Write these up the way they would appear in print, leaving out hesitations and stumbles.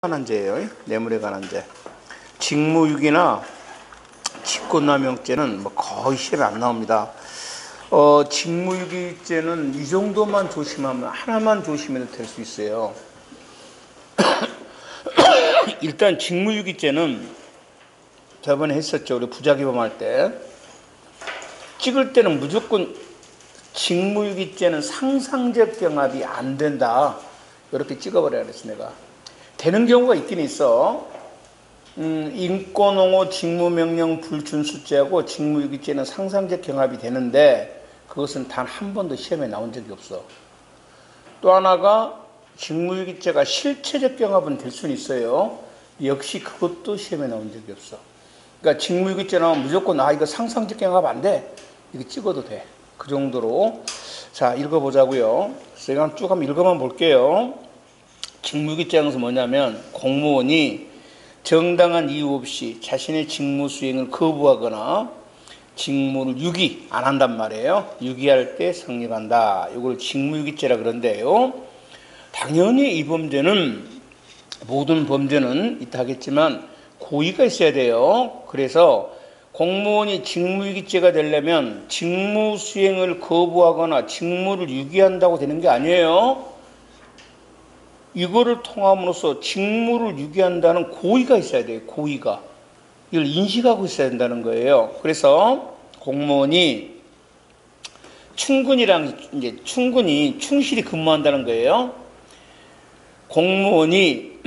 관한 죄예요. 뇌물에 관한 죄. 직무유기나 직권남용죄는 뭐 거의 시험에 안 나옵니다. 직무유기죄는 이 정도만 조심하면, 하나만 조심해도 될 수 있어요. 일단 직무유기죄는 저번에 했었죠. 우리 부자기범할 때. 찍을 때는 무조건 직무유기죄는 상상적 경합이 안 된다. 이렇게 찍어버려야 그랬어, 내가. 되는 경우가 있긴 있어. 인권옹호 직무명령 불준수죄하고 직무유기죄는 상상적 경합이 되는데 그것은 단 한 번도 시험에 나온 적이 없어. 또 하나가 직무유기죄가 실체적 경합은 될 수는 있어요. 역시 그것도 시험에 나온 적이 없어. 그러니까 직무유기죄 나오면 무조건 이거 상상적 경합 안 돼. 이거 찍어도 돼. 그 정도로. 자, 읽어보자고요. 제가 쭉 한번 읽어만 볼게요. 직무유기죄는 뭐냐면 공무원이 정당한 이유 없이 자신의 직무 수행을 거부하거나 직무를 유기 안 한단 말이에요. 유기할 때 성립한다. 이걸 직무유기죄라 그런데요. 당연히 이 범죄는, 모든 범죄는 이따 하겠지만 고의가 있어야 돼요. 그래서 공무원이 직무유기죄가 되려면 직무 수행을 거부하거나 직무를 유기한다고 되는 게 아니에요. 이거를 통함으로써 직무를 유기한다는 고의가 있어야 돼요. 고의가. 이걸 인식하고 있어야 된다는 거예요. 그래서 공무원이 충분히 충실히 근무한다는 거예요. 공무원이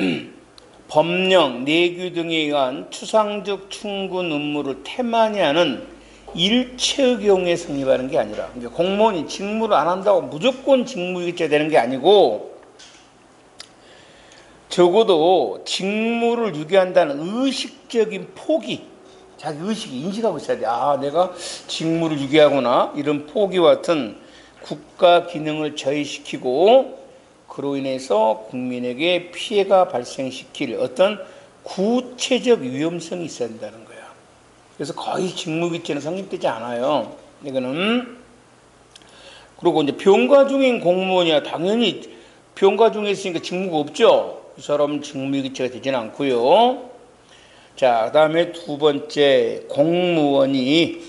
법령, 내규 등에 의한 추상적 충분 업무를 태만히 하는 일체의 경우에 성립하는 게 아니라, 그러니까 공무원이 직무를 안 한다고 무조건 직무유기죄 되는 게 아니고, 적어도 직무를 유기한다는 의식적인 포기, 자기 의식이 인식하고 있어야 돼. 내가 직무를 유기하구나. 이런 포기와 같은 국가 기능을 저해시키고 그로 인해서 국민에게 피해가 발생시킬 어떤 구체적 위험성이 있어야 된다는 거야. 그래서 거의 직무유기죄는 성립되지 않아요. 이거는. 그리고 이제 병가 중인 공무원이야 당연히 병가 중에 있으니까 직무가 없죠. 이 사람은 직무유기죄가 되지는 않고요. 자, 그 다음에 두 번째, 공무원이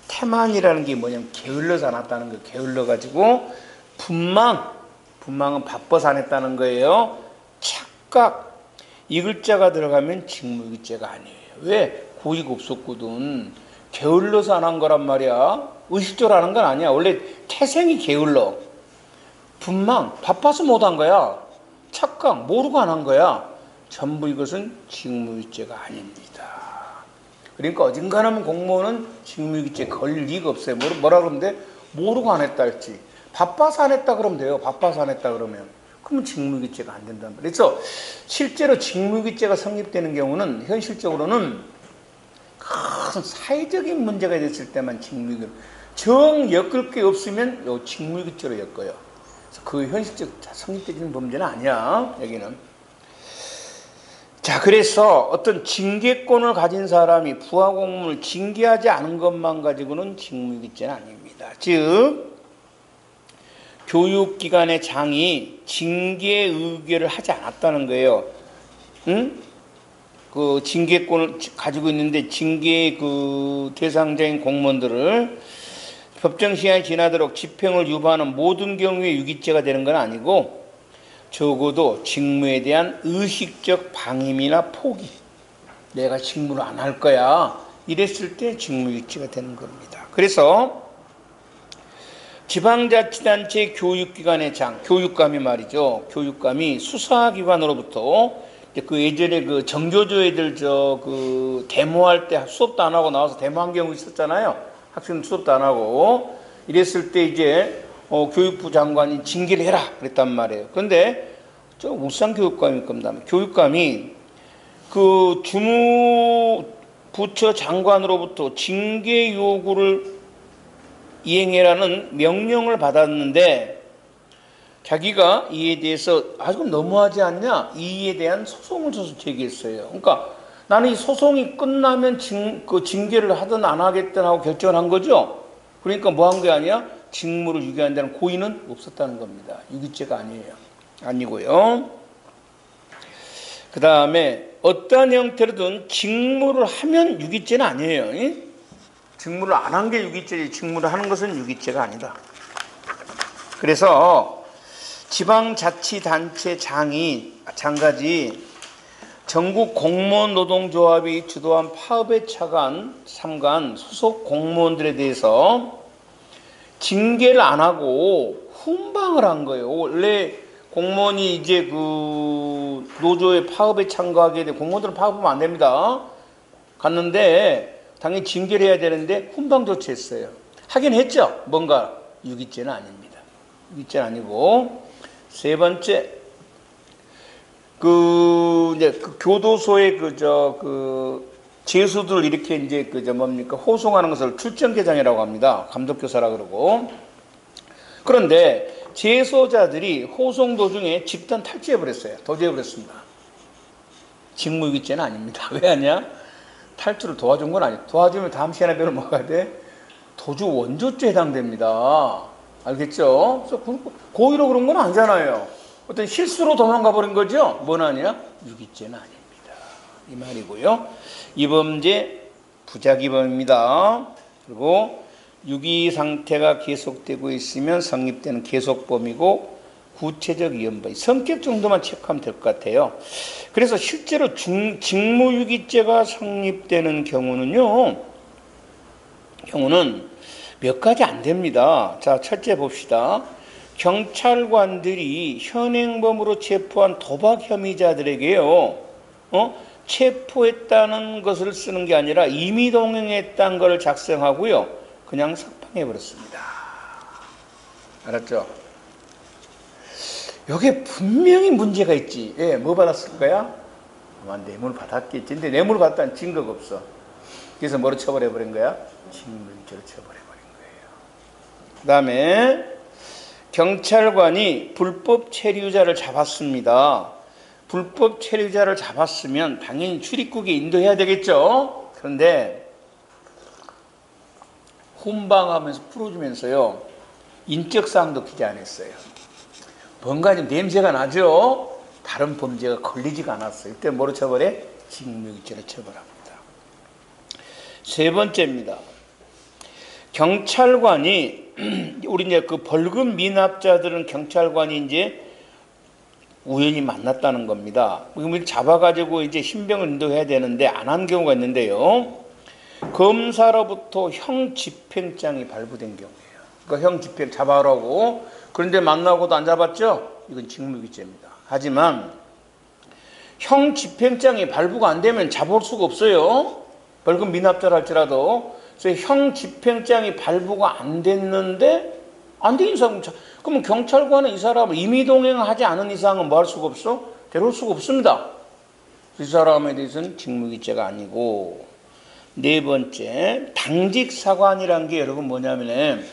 태만이라는 게 뭐냐면 게을러서 안 했다는 거예요. 게을러가지고 분망은 바빠서 안 했다는 거예요. 착각, 이 글자가 들어가면 직무유기죄가 아니에요. 왜? 고의가 없었거든. 게을러서 안 한 거란 말이야. 의식적으로 하는 건 아니야. 원래 태생이 게을러. 분망, 바빠서 못 한 거야. 착각, 모르고 안 한 거야. 전부 이것은 직무유기죄가 아닙니다. 그러니까 어딘가는 공무원은 직무유기죄 걸릴 리가 없어요. 뭐라 그러면 돼? 모르고 안 했다 했지. 바빠서 안 했다 그러면 돼요. 바빠서 안 했다 그러면. 그러면 직무유기죄가 안 된단 말이에요. 그래서 실제로 직무유기죄가 성립되는 경우는 현실적으로는 큰 사회적인 문제가 됐을 때만 직무유기, 정 엮을 게 없으면 요 직무유기죄로 엮어요. 그 현실적 성립되는 범죄는 아니야, 여기는. 자, 그래서 어떤 징계권을 가진 사람이 부하 공무원을 징계하지 않은 것만 가지고는 직무유기죄는 아닙니다. 즉, 교육기관의 장이 징계 의결을 하지 않았다는 거예요. 그 징계권을 가지고 있는데 징계 그 대상자인 공무원들을 법정 시간이 지나도록 집행을 유보하는 모든 경우에 유기죄가 되는 건 아니고, 적어도 직무에 대한 의식적 방임이나 포기, 내가 직무를 안 할 거야, 이랬을 때 직무유기죄가 되는 겁니다. 그래서 지방자치단체 교육기관의 장, 교육감이 말이죠. 교육감이 수사기관으로부터 그 예전에 그 정교조 애들 그 데모할 때 수업도 안 하고 나와서 데모한 경우 있었잖아요. 학생 수업도 안 하고 이랬을 때 이제 교육부 장관이 징계를 해라 그랬단 말이에요. 그런데 저 울산교육감일 겁니다. 교육감이 그 주무부처 장관으로부터 징계 요구를 이행해라는 명령을 받았는데 자기가 이에 대해서 좀 너무하지 않냐? 이에 대한 소송을 제기했어요. 그러니까 나는 이 소송이 끝나면 징계를 하든 안 하겠든 하고 결정을 한 거죠. 그러니까 뭐 한 게 아니야? 직무를 유기한다는 고의는 없었다는 겁니다. 유기죄가 아니고요. 그 다음에 어떠한 형태로든 직무를 하면 유기죄는 아니에요. 직무를 안 한 게 유기죄지 직무를 하는 것은 유기죄가 아니다. 그래서 지방자치단체 장까지 전국 공무원 노동조합이 주도한 파업에 참가한 소속 공무원들에 대해서 징계를 안 하고 훈방을 한 거예요. 원래 공무원이 이제 그 노조의 파업에 참가하게 돼 공무원들은 파업하면 안 됩니다. 갔는데 당연히 징계를 해야 되는데 훈방 조치했어요. 하긴 했죠. 뭔가 유기죄는 아닙니다. 유기죄는 아니고 세 번째 이제 그 교도소의 죄수들 이렇게 이제 호송하는 것을 출정계장이라고 합니다. 감독교사라 그러고. 그런데 재소자들이 호송 도중에 집단 탈주해버렸어요. 도주해버렸습니다. 직무유기죄는 아닙니다. 왜 하냐? 탈주를 도와준 건 아니에요. 도와주면 다음 시간에 배우면 뭐가 돼? 도주 원조죄에 해당됩니다. 알겠죠? 그래서 고의로 그런 건 아니잖아요. 어떤 실수로 도망가 버린 거죠? 뭔 아니야? 유기죄는 아닙니다. 이 말이고요. 이 범죄 부작위범입니다. 그리고 유기 상태가 계속되고 있으면 성립되는 계속범이고 구체적 위헌범. 성격 정도만 체크하면 될 것 같아요. 그래서 실제로 직무유기죄가 성립되는 경우는 몇 가지 안 됩니다. 자, 첫째 봅시다. 경찰관들이 현행범으로 체포한 도박 혐의자들에게요, 체포했다는 것을 쓰는 게 아니라 임의 동행했다는 것을 작성하고요, 그냥 석방해버렸습니다. 알았죠? 여기에 분명히 문제가 있지. 예, 뭐 받았을 거야? 아마 뇌물 받았겠지. 근데 뇌물 받다는 증거가 없어. 그래서 뭐로 처벌해버린 거야? 직무유기죄로 처벌해버린 거예요. 그 다음에 경찰관이 불법 체류자를 잡았습니다. 불법 체류자를 잡았으면 당연히 출입국에 인도해야 되겠죠. 그런데 훈방하면서 풀어주면서요, 인적사항도 기재 안 했어요. 뭔가 좀 냄새가 나죠. 다른 범죄가 걸리지가 않았어요. 이때 뭐로 처벌해? 직무유기죄로 처벌합니다. 세 번째입니다. 경찰관이 우리 이제 그 벌금 미납자들은 경찰관이 이제 우연히 만났다는 겁니다. 그러면 잡아가지고 이제 신병을 인도해야 되는데 안 한 경우가 있는데요. 검사로부터 형 집행장이 발부된 경우예요. 그러니까 형 집행 잡아라고. 그런데 만나고도 안 잡았죠? 이건 직무유기죄입니다. 하지만 형 집행장이 발부가 안 되면 잡을 수가 없어요. 벌금 미납자라 할지라도. 그래서 형 집행장이 발부가 안 됐는데 안 된 이상, 그러면 경찰관은 이 사람을 임의동행하지 않은 이상은 뭐 할 수가 없어? 데려올 수가 없습니다. 이 사람에 대해서는 직무유기죄가 아니고. 네 번째, 당직사관이란 게 여러분 뭐냐면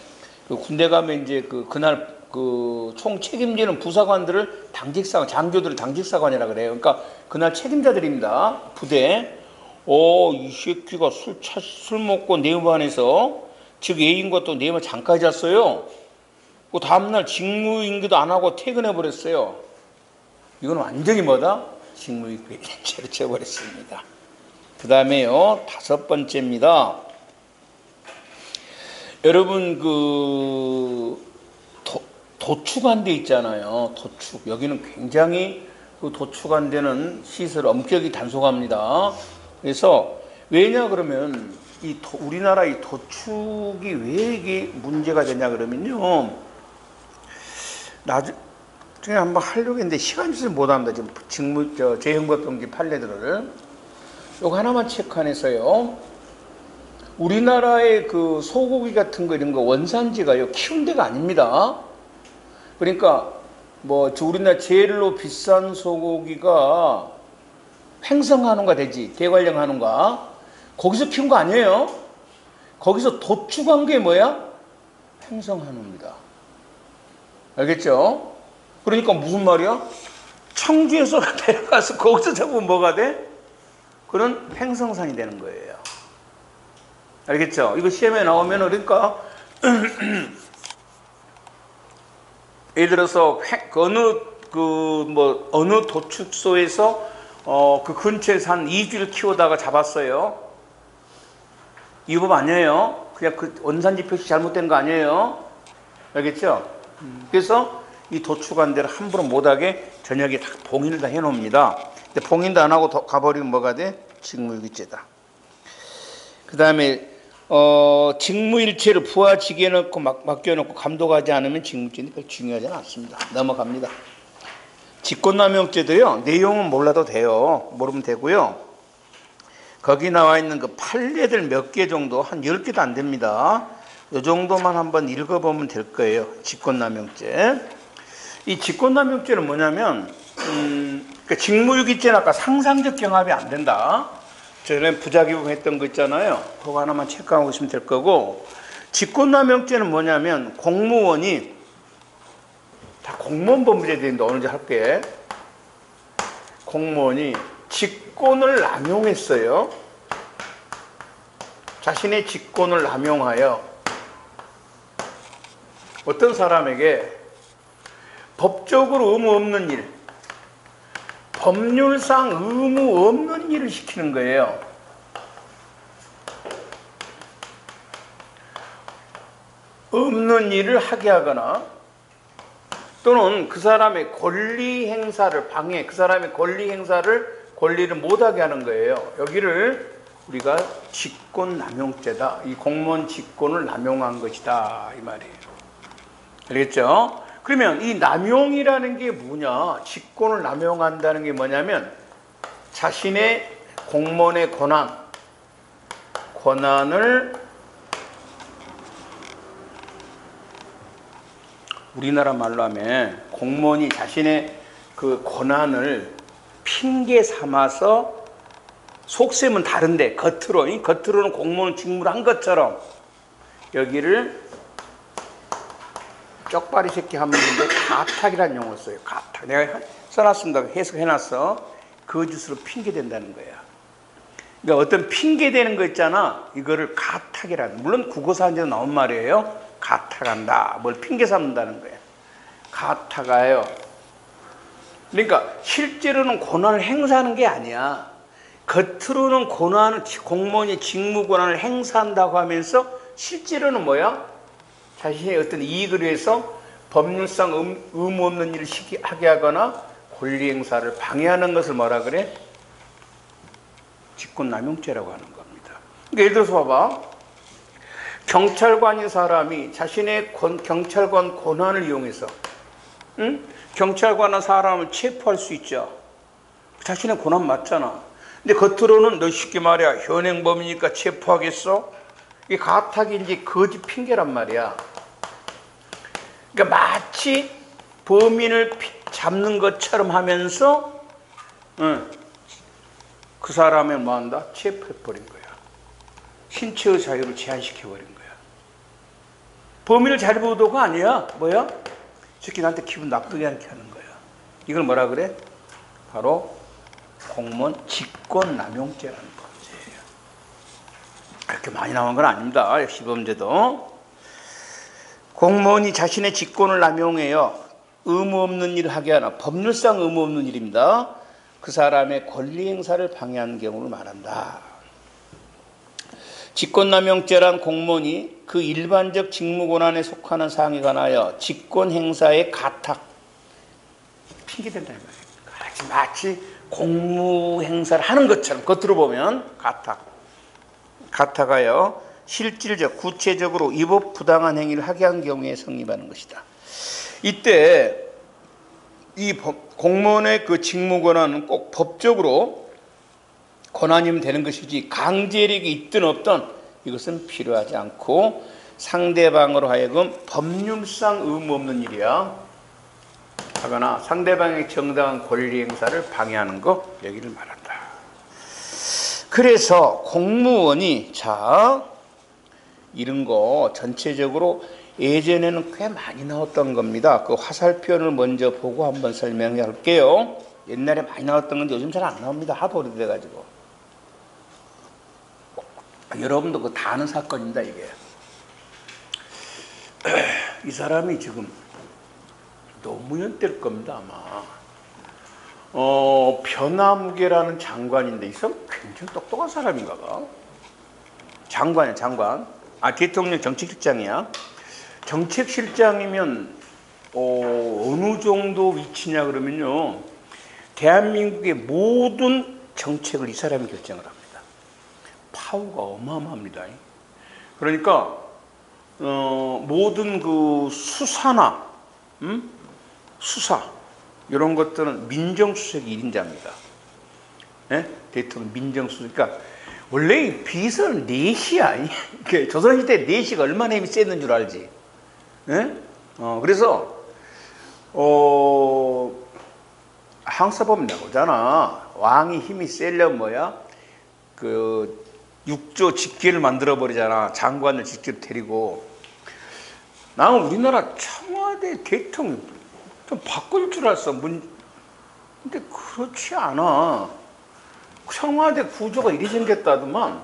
그 군대 가면 이제 그날 총 책임지는 부사관들을 당직사관, 장교들을 당직사관이라 그래요. 그러니까 그날 책임자들입니다. 부대. 이 새끼가 술 먹고 네모반에서 즉 애인과 또 네모 잠까지 잤어요. 그 다음날 직무유기도 안 하고 퇴근해버렸어요. 이건 완전히 뭐다? 직무유기죄로 쳐버렸습니다. 그 다음에요, 다섯 번째입니다. 여러분 도축한 데 있잖아요. 도축. 여기는 굉장히 도축한 데는 시설 엄격히 단속합니다. 그래서 왜냐 그러면 우리나라 이 도축이 왜 이게 문제가 되냐 그러면요, 나중에 한번 하려고 했는데 시간이 있어서 못합니다. 지금 재형법병기 판례들을 요거 하나만 체크해서요, 우리나라의 그 소고기 같은 거 이런 거 원산지가요 키운 데가 아닙니다. 그러니까 우리나라 제일로 비싼 소고기가 횡성한우가 되지, 대관령한우가 거기서 키운 거 아니에요. 거기서 도축한 게 뭐야? 횡성한우입니다. 알겠죠? 그러니까 무슨 말이야? 청주에서 데려가서 거기서 잡으면 뭐가 돼? 그런 횡성산이 되는 거예요. 알겠죠? 이거 시험에 나오면 그러니까 예를 들어서 어느 도축소에서 그 근처에서 한 2주일 키우다가 잡았어요. 이 법 아니에요. 그냥 그 원산지 표시 잘못된 거 아니에요. 알겠죠? 그래서 이 도축관대를 함부로 못하게 저녁에 다 봉인을 다 해놓습니다. 근데 봉인도 안 하고 가버리면 뭐가 돼? 직무유기죄다. 그 다음에 직무일체를 부하직에 넣고 맡겨놓고 감독하지 않으면 직무죄는 별 중요하지 않습니다. 넘어갑니다. 직권남용죄도요, 내용은 몰라도 돼요. 모르면 되고요. 거기 나와 있는 그 판례들 몇 개 정도, 한 10개도 안 됩니다. 이 정도만 한번 읽어보면 될 거예요. 직권남용죄. 이 직권남용죄는 뭐냐면, 그러니까 직무유기죄는 아까 상상적 경합이 안 된다. 전에 부작용 했던 거 있잖아요. 그거 하나만 체크하고 있으면 될 거고, 직권남용죄는 뭐냐면 공무원이 다 공무원 법무제도인데 어느 정도 할게. 공무원이 직권을 남용했어요. 자신의 직권을 남용하여 어떤 사람에게 법적으로 의무 없는 일, 법률상 의무 없는 일을 시키는 거예요. 없는 일을 하게 하거나 또는 그 사람의 권리 행사를 방해, 그 사람의 권리를 못하게 하는 거예요. 여기를 우리가 직권남용죄다. 이 공무원 직권을 남용한 것이다. 이 말이에요. 알겠죠? 그러면 이 남용이라는 게 뭐냐? 직권을 남용한다는 게 뭐냐면 자신의 공무원의 권한을 우리나라 말로 하면 공무원이 자신의 그 권한을 핑계 삼아서 속셈은 다른데 겉으로는 공무원 직무를 한 것처럼 여기를 쪽발이 새끼 하면 있는데 가탁이라는 용어를 써요. 가탁. 내가 써놨습니다. 해석해놨어. 거짓으로 핑계댄다는 거야. 그러니까 어떤 핑계대는 거 있잖아. 이거를 가탁이라는. 물론 국어사전에 나온 말이에요. 가탁한다. 뭘 핑계 삼는다는 거야. 가탁하여. 그러니까 실제로는 권한을 행사하는 게 아니야. 겉으로는 공무원이 직무 권한을 행사한다고 하면서 실제로는 뭐야? 자신의 어떤 이익을 위해서 법률상 의무 없는 일을 하게 하거나 권리 행사를 방해하는 것을 뭐라 그래? 직권남용죄라고 하는 겁니다. 그러니까 예를 들어서 봐봐. 경찰관인 사람이 자신의 경찰관 권한을 이용해서 경찰관은 사람을 체포할 수 있죠. 자신의 권한 맞잖아. 근데 겉으로는 너 쉽게 말이야 현행범이니까 체포하겠어? 이게 가탁인지 거짓 핑계란 말이야. 그러니까 마치 범인을 잡는 것처럼 하면서 그 사람을 뭐한다? 체포해버린 거야. 신체의 자유를 제한시켜버린 거야. 범인을 잘못 의도가 아니야. 뭐야? 특히 나한테 기분 나쁘게 하는 거야. 이걸 뭐라 그래? 바로 공무원 직권남용죄라는 범죄예요. 그렇게 많이 나온 건 아닙니다. 시범죄도. 공무원이 자신의 직권을 남용해요. 의무 없는 일을 하게 하나. 법률상 의무 없는 일입니다. 그 사람의 권리 행사를 방해하는 경우를 말한다. 직권남용죄란 공무원이 그 일반적 직무 권한에 속하는 사항에 관하여 직권 행사의 가탁, 핑계된다는 거예요. 마치 공무 행사를 하는 것처럼 겉으로 보면 가탁하여 실질적, 구체적으로 위법 부당한 행위를 하게 한 경우에 성립하는 것이다. 이때 이 공무원의 그 직무 권한은 꼭 법적으로 권한이면 되는 것이지 강제력이 있든 없든 이것은 필요하지 않고 상대방으로 하여금 법률상 의무 없는 일이야 하거나 상대방의 정당한 권리 행사를 방해하는 것 여기를 말한다. 그래서 공무원이 이런 거 전체적으로 예전에는 꽤 많이 나왔던 겁니다. 그 화살표를 먼저 보고 한번 설명해 할게요. 옛날에 많이 나왔던 건데 요즘 잘 안 나옵니다. 하도 오래돼가지고. 여러분도 그거 다 아는 사건입니다, 이게. 이 사람이 지금 노무현 때일 겁니다, 아마. 변화무게라는 장관인데 이 사람 굉장히 똑똑한 사람인가 봐. 장관이야, 장관. 대통령 정책실장이야. 정책실장이면 어느 정도 위치냐 그러면요, 대한민국의 모든 정책을 이 사람이 결정을 합니다. 파워가 어마어마합니다. 그러니까 모든 그 수사나 수사 이런 것들은 민정수석이 1인자입니다. 네? 대통령 민정수석. 그러니까 원래 이 비서는 4시야. 조선시대 4시가 얼마나 힘이 셌는 줄 알지. 네? 그래서 항서법 나오잖아. 왕이 힘이 세려면 뭐야? 그 육조 직계를 만들어 버리잖아. 장관을 직접 데리고. 나는 우리나라 청와대 대통령 좀 바꿀 줄 알았어. 근데 그렇지 않아. 청와대 구조가 이리 생겼다더만.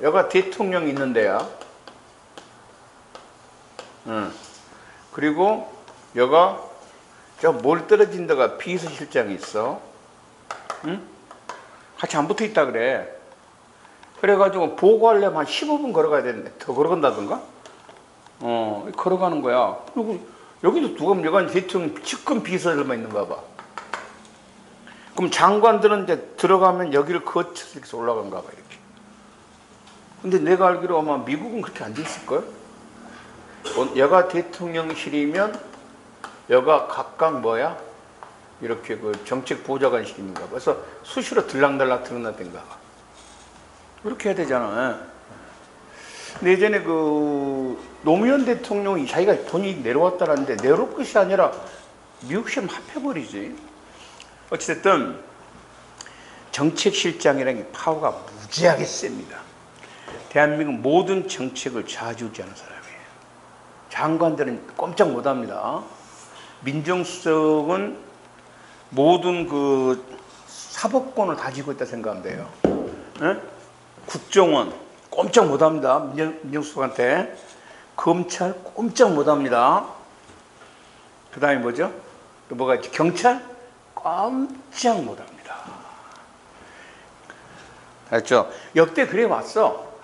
여가 대통령이 있는 데야. 그리고 여가 저 멀 떨어진 데가 비서실장이 있어. 응? 같이 안 붙어 있다 그래. 그래가지고 보고하려면 한 15분 걸어가야 되는데 더 걸어간다던가? 걸어가는 거야. 그리고 여기도 누가 여간 대통령 측근 비서들만 있는가 봐. 그럼 장관들은 이제 들어가면 여기를 거쳐서 이렇게 올라간가 봐, 이렇게. 근데 내가 알기로 아마 미국은 그렇게 안 돼 있을걸? 여가 대통령실이면 여가 각각 뭐야? 이렇게 그 정책 보좌관실인가 봐. 그래서 수시로 들락날락 들어나던가 봐. 그렇게 해야 되잖아. 근데 예전에 그 노무현 대통령이 자기가 돈이 내려왔다라는데 내려올 것이 아니라 미국 시험 합해버리지. 어찌됐든 정책실장이라는 게 파워가 무지하게 셉니다. 대한민국 모든 정책을 좌지우지하는 사람이에요. 장관들은 꼼짝 못합니다. 민정수석은 모든 그 사법권을 가지고 있다 생각하면 돼요. 네? 국정원 꼼짝 못합니다. 민정수석한테. 검찰 꼼짝 못합니다. 그 다음에 뭐죠? 또 뭐가 있지? 경찰 꼼짝 못합니다. 알죠? 역대 그래 왔어.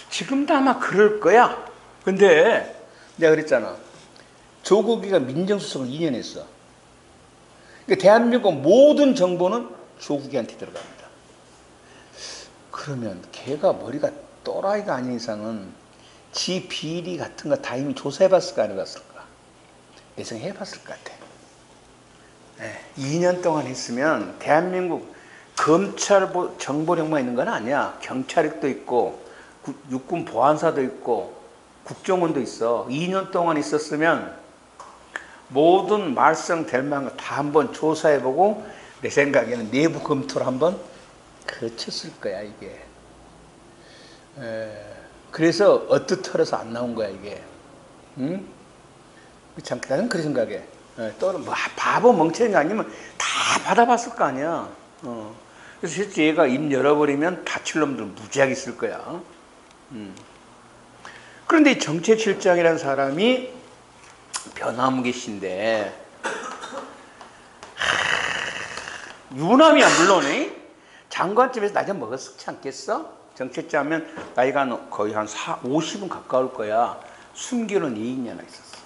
지금도 아마 그럴 거야. 근데 내가 그랬잖아. 조국이가 민정수석을 2년 했어. 그러니까 대한민국 모든 정보는 조국이한테 들어갑니다. 그러면 걔가 머리가 또라이가 아닌 이상은 지 비리 같은 거 다 이미 조사해봤을까 안 해봤을까? 예상해봤을 것 같아. 네, 2년 동안 했으면 대한민국 검찰 정보력만 있는 건 아니야. 경찰력도 있고 육군 보안사도 있고 국정원도 있어. 2년 동안 있었으면 모든 말썽될 만한 거 다 한번 조사해보고 내 생각에는 내부 검토를 한번 거쳤을 거야 이게. 그래서 어떻더라서 안 나온 거야 이게. 응? 참 나는 그런 생각해. 또 뭐 바보 멍청이 아니면 다 받아봤을 거 아니야. 그래서 실제 얘가 입 열어버리면 다칠 놈들 무지하게 있을 거야. 그런데 이 정책실장이라는 사람이 변화무게 씨인데 유남이야 물론. 장관집에서 나이 좀 먹었지 않겠어? 정책자면 나이가 거의 한 50은 가까울 거야. 순교는 2년이나 있었어.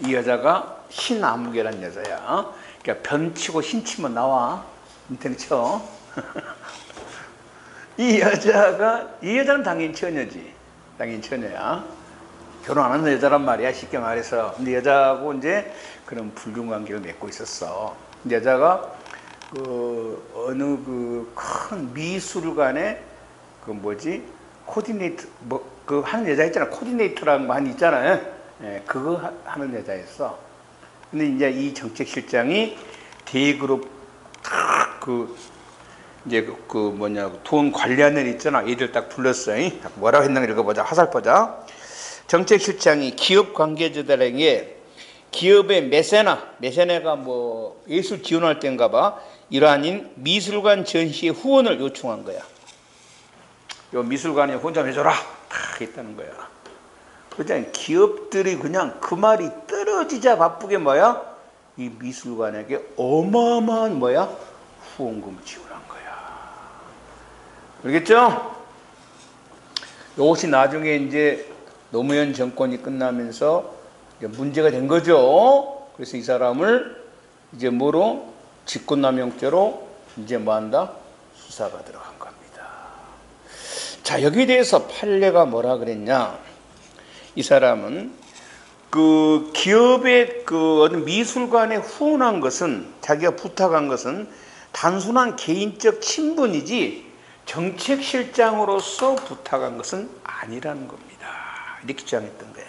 이 여자가 신아무개란 여자야. 그러니까 변치고 신치면 나와. 인터넷 쳐. 이 여자는 당연히 처녀지. 당연히 처녀야. 결혼 안 하는 여자란 말이야, 쉽게 말해서. 근데 여자하고 이제 그런 불륜 관계를 맺고 있었어. 근데 여자가 어느 큰 미술관에 코디네이터 하는 여자 있잖아. 코디네이터라는 거 있잖아요. 그거 하는 여자였어. 근데 이제 이 정책실장이 대그룹 돈 관리하는 애 있잖아. 얘들 딱 불렀어. 뭐라고 했나 읽어보자. 화살표자. 정책실장이 기업 관계자들에게 기업의 매세나가 뭐 예술 지원할 때인가 봐. 일환인 미술관 전시의 후원을 요청한 거야. 요 미술관에 혼자 해줘라. 다 했다는 거야. 그냥 기업들이 그냥 그 말이 떨어지자 바쁘게 뭐야? 이 미술관에게 어마어마한 뭐야? 후원금 지원한 거야. 알겠죠? 이것이 나중에 이제 노무현 정권이 끝나면서 문제가 된 거죠. 그래서 이 사람을 이제 뭐로? 직권남용죄로 이제 뭐 한다? 수사가 들어간 겁니다. 자, 여기에 대해서 판례가 뭐라 그랬냐? 이 사람은 그 기업의 그 어떤 미술관에 후원한 것은, 자기가 부탁한 것은 단순한 개인적 친분이지 정책실장으로서 부탁한 것은 아니라는 겁니다. 이렇게 주장했던 거야.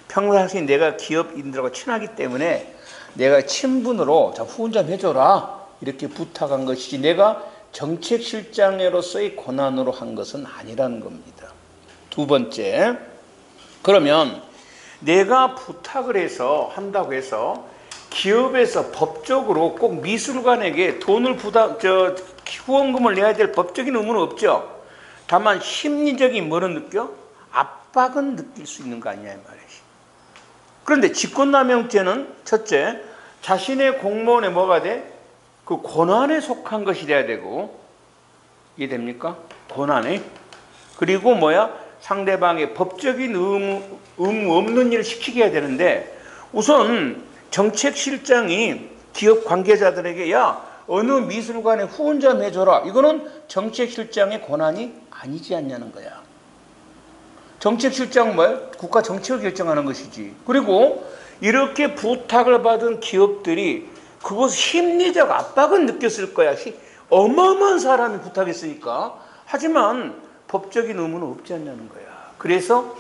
평상시 내가 기업인들하고 친하기 때문에 내가 친분으로 후원 좀 해줘라 이렇게 부탁한 것이지 내가 정책실장으로서의 권한으로 한 것은 아니라는 겁니다. 두 번째, 그러면 내가 부탁을 해서 한다고 해서 기업에서 법적으로 꼭 미술관에게 돈을 후원금을 내야 될 법적인 의무는 없죠. 다만 심리적인 뭐를 느껴? 압박은 느낄 수 있는 거 아니냐 이 말이지. 그런데 직권남용죄는 첫째, 자신의 공무원에 뭐가 돼? 그 권한에 속한 것이 돼야 되고, 이해됩니까? 권한에. 그리고 뭐야? 상대방의 법적인 의무 없는 일을 시키게 해야 되는데, 우선 정책실장이 기업 관계자들에게 야, 어느 미술관에 후원 좀 해줘라. 이거는 정책실장의 권한이 아니지 않냐는 거야. 정책실장은 뭐야? 국가 정책을 결정하는 것이지. 그리고 이렇게 부탁을 받은 기업들이 그것 심리적 압박은 느꼈을 거야. 어마어마한 사람이 부탁했으니까. 하지만 법적인 의무는 없지 않냐는 거야. 그래서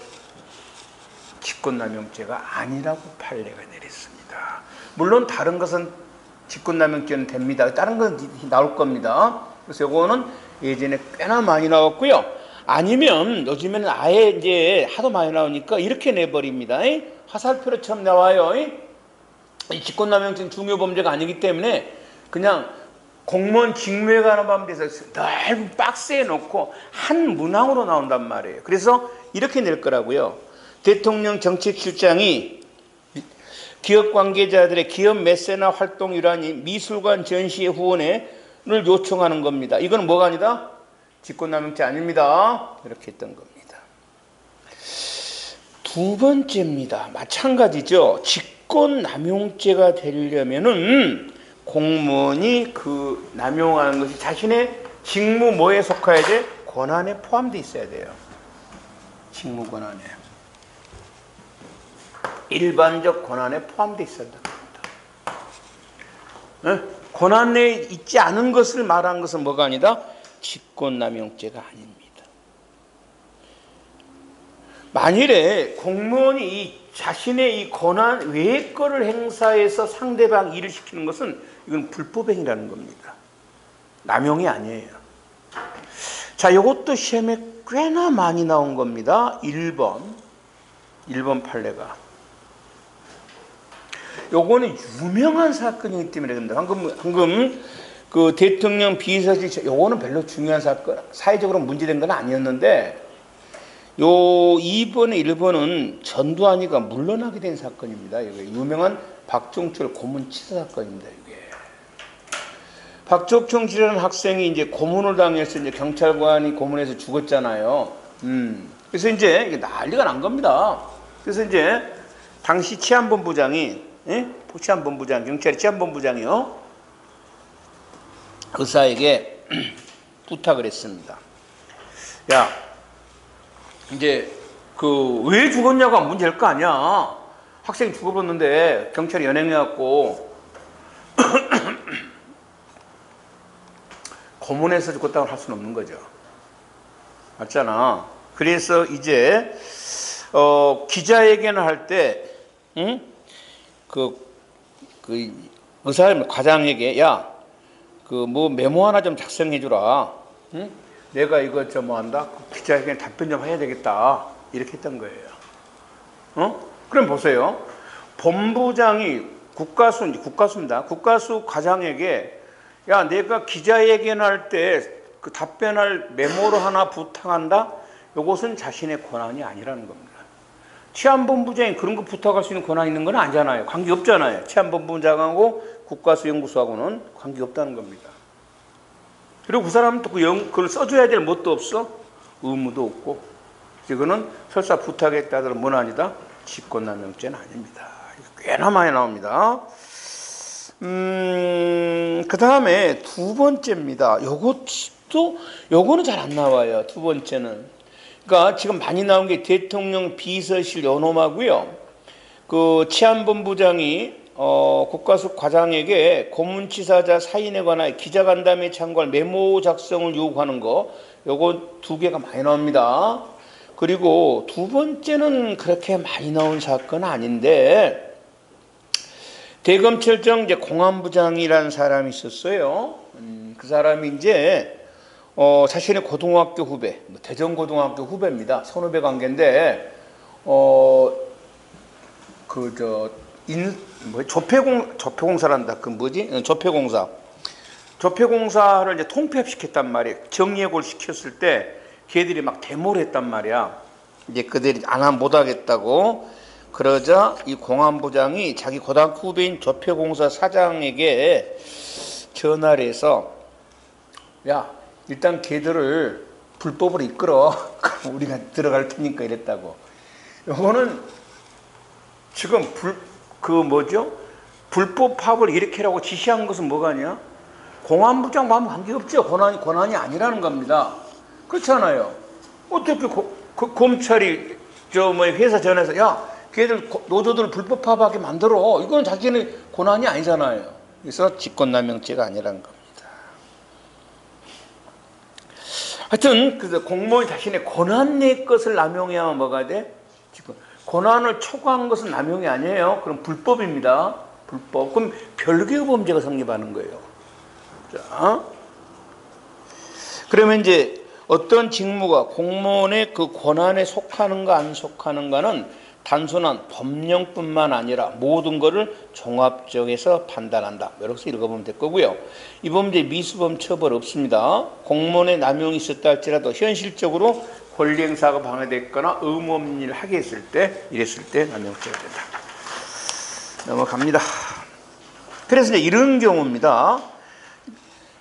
직권남용죄가 아니라고 판례가 내렸습니다. 물론 다른 것은 직권남용죄는 됩니다. 다른 건 나올 겁니다. 그래서 이거는 예전에 꽤나 많이 나왔고요. 아니면 요즘에는 아예 이제 하도 많이 나오니까 이렇게 내버립니다. 화살표로처럼 나와요. 이 직권남용죄는 중요 범죄가 아니기 때문에 그냥 공무원 직무에 관한 법에서 넓은 박스에 놓고 한 문항으로 나온단 말이에요. 그래서 이렇게 낼 거라고요. 대통령 정책실장이 기업 관계자들의 기업 메세나 활동 일환이 미술관 전시회 후원을 요청하는 겁니다. 이건 뭐가 아니다? 직권남용죄 아닙니다. 이렇게 했던 겁니다. 두 번째입니다. 마찬가지죠. 직권남용죄가 되려면은 공무원이 그 남용하는 것이 자신의 직무 뭐에 속해야 돼? 권한에 포함되어 있어야 돼요. 직무 권한에. 일반적 권한에 포함되어 있어야 됩니다. 권한에 있지 않은 것을 말한 것은 뭐가 아니다? 직권남용죄가 아닙니다. 만일에 공무원이 자신의 이 권한 외의 거를 행사해서 상대방 일을 시키는 것은 이건 불법행위라는 겁니다. 남용이 아니에요. 자, 이것도 시험에 꽤나 많이 나온 겁니다. 1번 판례가. 요거는 유명한 사건이기 때문에 그런데 방금 그 대통령 비서실, 요거는 별로 중요한 사건, 사회적으로 문제된 건 아니었는데 요 2번에 1번은 전두환이가 물러나게 된 사건입니다. 이게 유명한 박종철 고문 치사 사건입니다. 이게 박종철이라는 학생이 이제 고문을 당해서 이제 경찰관이 고문해서 죽었잖아요. 그래서 이제 이게 난리가 난 겁니다. 그래서 이제 당시 치안본부장이, 치안본부장, 경찰 치안본부장이요, 의사에게 부탁을 했습니다. 야, 이제 그 왜 죽었냐가 문제일 거 아니야. 학생이 죽어버렸는데 경찰이 연행해갖고 고문해서 죽었다고 할 수는 없는 거죠. 맞잖아. 그래서 이제 기자회견을 할 때 그 의사 과장에게 야, 그 뭐 메모 하나 좀 작성해 주라. 내가 이거 뭐 한다. 기자회견 답변 좀 해야 되겠다. 이렇게 했던 거예요. 그럼 보세요. 본부장이 국가수입니다. 국가수 과장에게 야, 내가 기자회견할 때 그 답변할 메모를 하나 부탁한다. 이것은 자신의 권한이 아니라는 겁니다. 치안본부장이 그런 거 부탁할 수 있는 권한이 있는 건 아니잖아요. 관계 없잖아요. 치안본부장하고 국가수영구소하고는 관계 없다는 겁니다. 그리고 그 사람은 또 그걸 써줘야 될 뭣도 없어? 의무도 없고. 이거는 설사 부탁했다 하더라도 뭐는 아니다? 직권남용죄는 아닙니다. 꽤나 많이 나옵니다. 그 다음에 두 번째입니다. 요거는 잘 안 나와요. 두 번째는. 그러니까 지금 많이 나온 게 대통령 비서실 요놈하고요. 그 치안본부장이 국가수 과장에게 고문치사자 사인에 관하여 기자간담회에 참고할 메모 작성을 요구하는 거, 요거 두 개가 많이 나옵니다. 그리고 두 번째는 그렇게 많이 나온 사건은 아닌데, 대검찰청 이제 공안부장이라는 사람이 있었어요. 그 사람이 이제 자신의 고등학교 후배, 대전고등학교 후배입니다. 선후배 관계인데, 조폐공사란다. 그 뭐지? 조폐공사를 이제 통폐합시켰단 말이에요. 정예고를 시켰을 때 걔들이 막 데모를 했단 말이야. 이제 그들이 안 하면 못 하겠다고. 그러자 이 공안부장이 자기 고등학교 후배인 조폐공사 사장에게 전화를 해서, 야, 일단 걔들을 불법으로 이끌어. 그럼 우리가 들어갈 테니까 이랬다고. 요거는 지금 불법 파업을 일으키라고 지시한 것은 뭐가 아니야? 공안부장과 아무 관계없죠. 권한이 아니라는 겁니다. 그렇잖아요. 어떻게 검찰이 회사 전에서 야, 걔들 노조들을 불법 파업하게 만들어. 이건 자기네 권한이 아니잖아요. 그래서 직권남용죄가 아니라는 겁니다. 하여튼 그래서 공무원이 자신의 권한 내 것을 남용해야 뭐가 돼? 권한을 초과한 것은 남용이 아니에요. 그럼 불법입니다. 불법. 그럼 별개의 범죄가 성립하는 거예요. 자, 그러면 이제 어떤 직무가 공무원의 그 권한에 속하는가 안 속하는가는 단순한 법령뿐만 아니라 모든 것을 종합적에서 판단한다. 이렇게 읽어보면 될 거고요. 이 범죄 미수범 처벌 없습니다. 공무원의 남용이 있었다 할지라도 현실적으로 권리행사가 방해됐거나 의무 없는 일을 하게 했을 때, 이랬을 때 남용죄가 된다. 넘어갑니다. 그래서 이제 이런 경우입니다.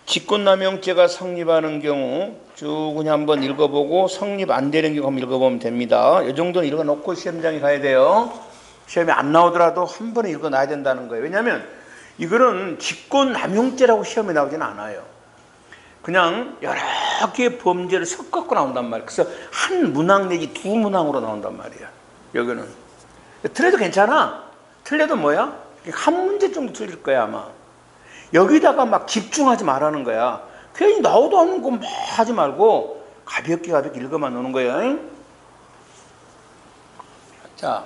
직권남용죄가 성립하는 경우 쭉 그냥 한번 읽어보고 성립 안 되는 경우 한번 읽어보면 됩니다. 이 정도는 읽어놓고 시험장에 가야 돼요. 시험에 안 나오더라도 한 번에 읽어놔야 된다는 거예요. 왜냐하면 이거는 직권남용죄라고 시험에 나오지는 않아요. 그냥 여러 개의 범죄를 섞어갖고 나온단 말이에요. 그래서 한 문항 내지 두 문항으로 나온단 말이에요. 여기는. 틀려도 괜찮아. 틀려도 뭐야? 한 문제 정도 틀릴 거야 아마. 여기다가 막 집중하지 말라는 거야. 괜히 나오도 않는 거 막 하지 말고 가볍게 읽어만 노는 거예요. 자,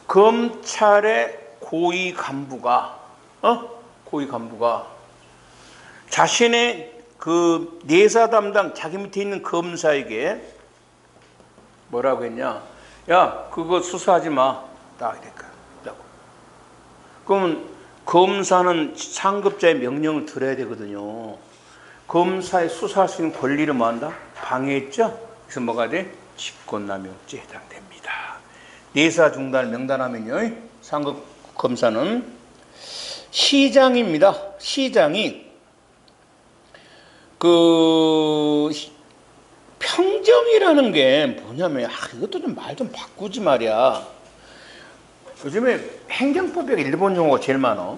검찰의 고위 간부가 자신의 그 내사 담당 자기 밑에 있는 검사에게 뭐라고 했냐? 야, 그거 수사하지 마. 딱 이랬까. 그러면 검사는 상급자의 명령을 들어야 되거든요. 검사의 수사할 수 있는 권리를 뭐 한다? 방해했죠? 그래서 뭐가 돼? 직권남용죄에 해당됩니다. 내사 중단을 명단하면요, 상급 검사는 시장입니다. 시장이 평정이라는 게 뭐냐면, 이것도 좀 말 좀 바꾸지 말이야. 요즘에 행정법에 일본 용어가 제일 많아.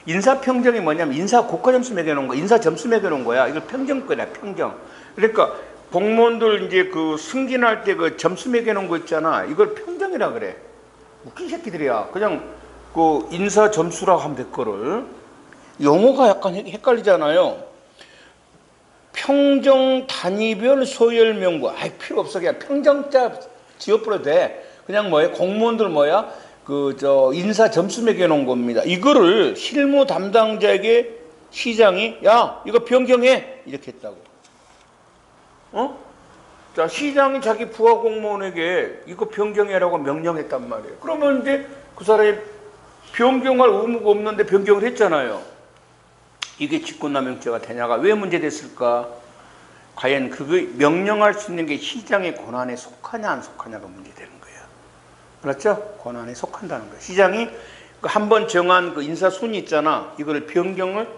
인사평정이 뭐냐면 인사 국가점수 매겨놓은 거, 인사 점수 매겨놓은 거야. 이걸 평정권이야, 평정. 그러니까 공무원들 이제 그 승진할 때 그 점수 매겨놓은 거 있잖아. 이걸 평정이라 그래. 웃긴 새끼들이야. 그냥 그 인사 점수라고 하면 될 거를. 용어가 약간 헷갈리잖아요. 평정 단위별 소열 명부. 필요 없어. 그냥 평정자 지워버려도 돼. 그냥 공무원들 인사 점수 매겨놓은 겁니다. 이거를 실무 담당자에게 시장이 야, 이거 변경해 이렇게 했다고. 자, 시장이 자기 부하 공무원에게 이거 변경해라고 명령했단 말이에요. 그러면 이제 그 사람이 변경할 의무가 없는데 변경을 했잖아요. 이게 직권남용죄가 되냐가 왜 문제됐을까? 과연 그거 명령할 수 있는 게 시장의 권한에 속하냐 안 속하냐가 문제되는 거예요. 알았죠? 권한에 속한다는 거예요. 시장이 한 번 정한 그 인사 순위 있잖아. 이거를 변경을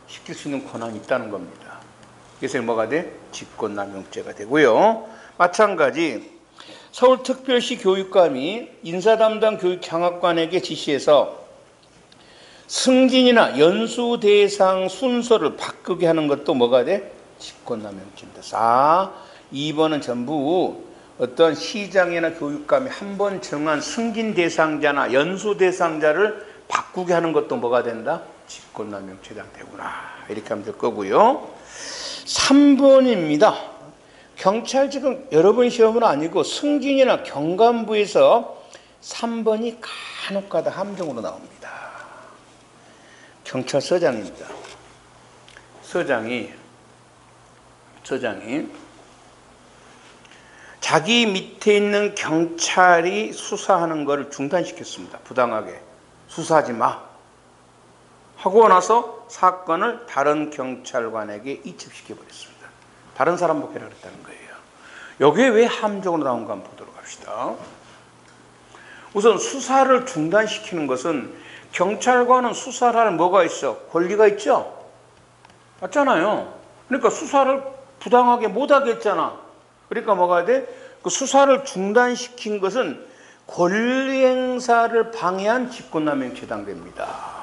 시킬 수 있는 권한이 있다는 겁니다. 그래서 뭐가 돼? 직권남용죄가 되고요. 마찬가지 서울특별시 교육감이 인사담당 교육장학관에게 지시해서 승진이나 연수 대상 순서를 바꾸게 하는 것도 뭐가 돼? 직권남용죄입니다. 4, 2번은 전부 어떤 시장이나 교육감이 한 번 정한 승진 대상자나 연수 대상자를 바꾸게 하는 것도 뭐가 된다? 직권남용죄가 되구나. 이렇게 하면 될 거고요. 3번입니다. 경찰 지금 여러분 시험은 아니고 승진이나 경감부에서 3번이 간혹가다 함정으로 나옵니다. 경찰서장입니다. 서장이 자기 밑에 있는 경찰이 수사하는 것을 중단시켰습니다. 부당하게 수사하지 마 하고 나서 사건을 다른 경찰관에게 이첩시켜버렸습니다. 다른 사람 목회를 했다는 거예요. 여기에 왜 함정으로 나온가 한번 보도록 합시다. 우선 수사를 중단시키는 것은 경찰관은 수사를 할 뭐가 있어? 권리가 있죠? 맞잖아요. 그러니까 수사를 부당하게 못하게 했잖아. 그러니까 뭐가 돼? 그 수사를 중단시킨 것은 권리 행사를 방해한 직권남용죄에 해당됩니다.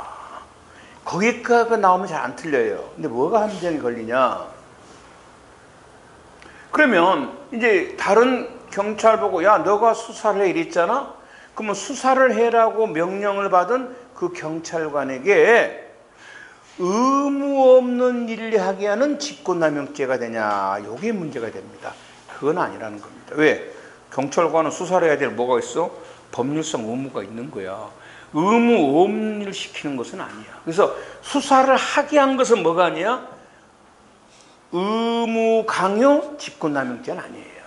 거기까지 나오면 잘 안 틀려요. 근데 뭐가 함정이 걸리냐? 그러면 이제 다른 경찰 보고 야 너가 수사를 해 이랬잖아? 그러면 수사를 해라고 명령을 받은 그 경찰관에게 의무 없는 일을 하게 하는 직권남용죄가 되냐? 이게 문제가 됩니다. 그건 아니라는 겁니다. 왜? 경찰관은 수사를 해야 될 뭐가 있어? 법률상 의무가 있는 거야. 의무 없는 일을 시키는 것은 아니야. 그래서 수사를 하게 한 것은 뭐가 아니야? 의무 강요 직권남용죄는 아니에요.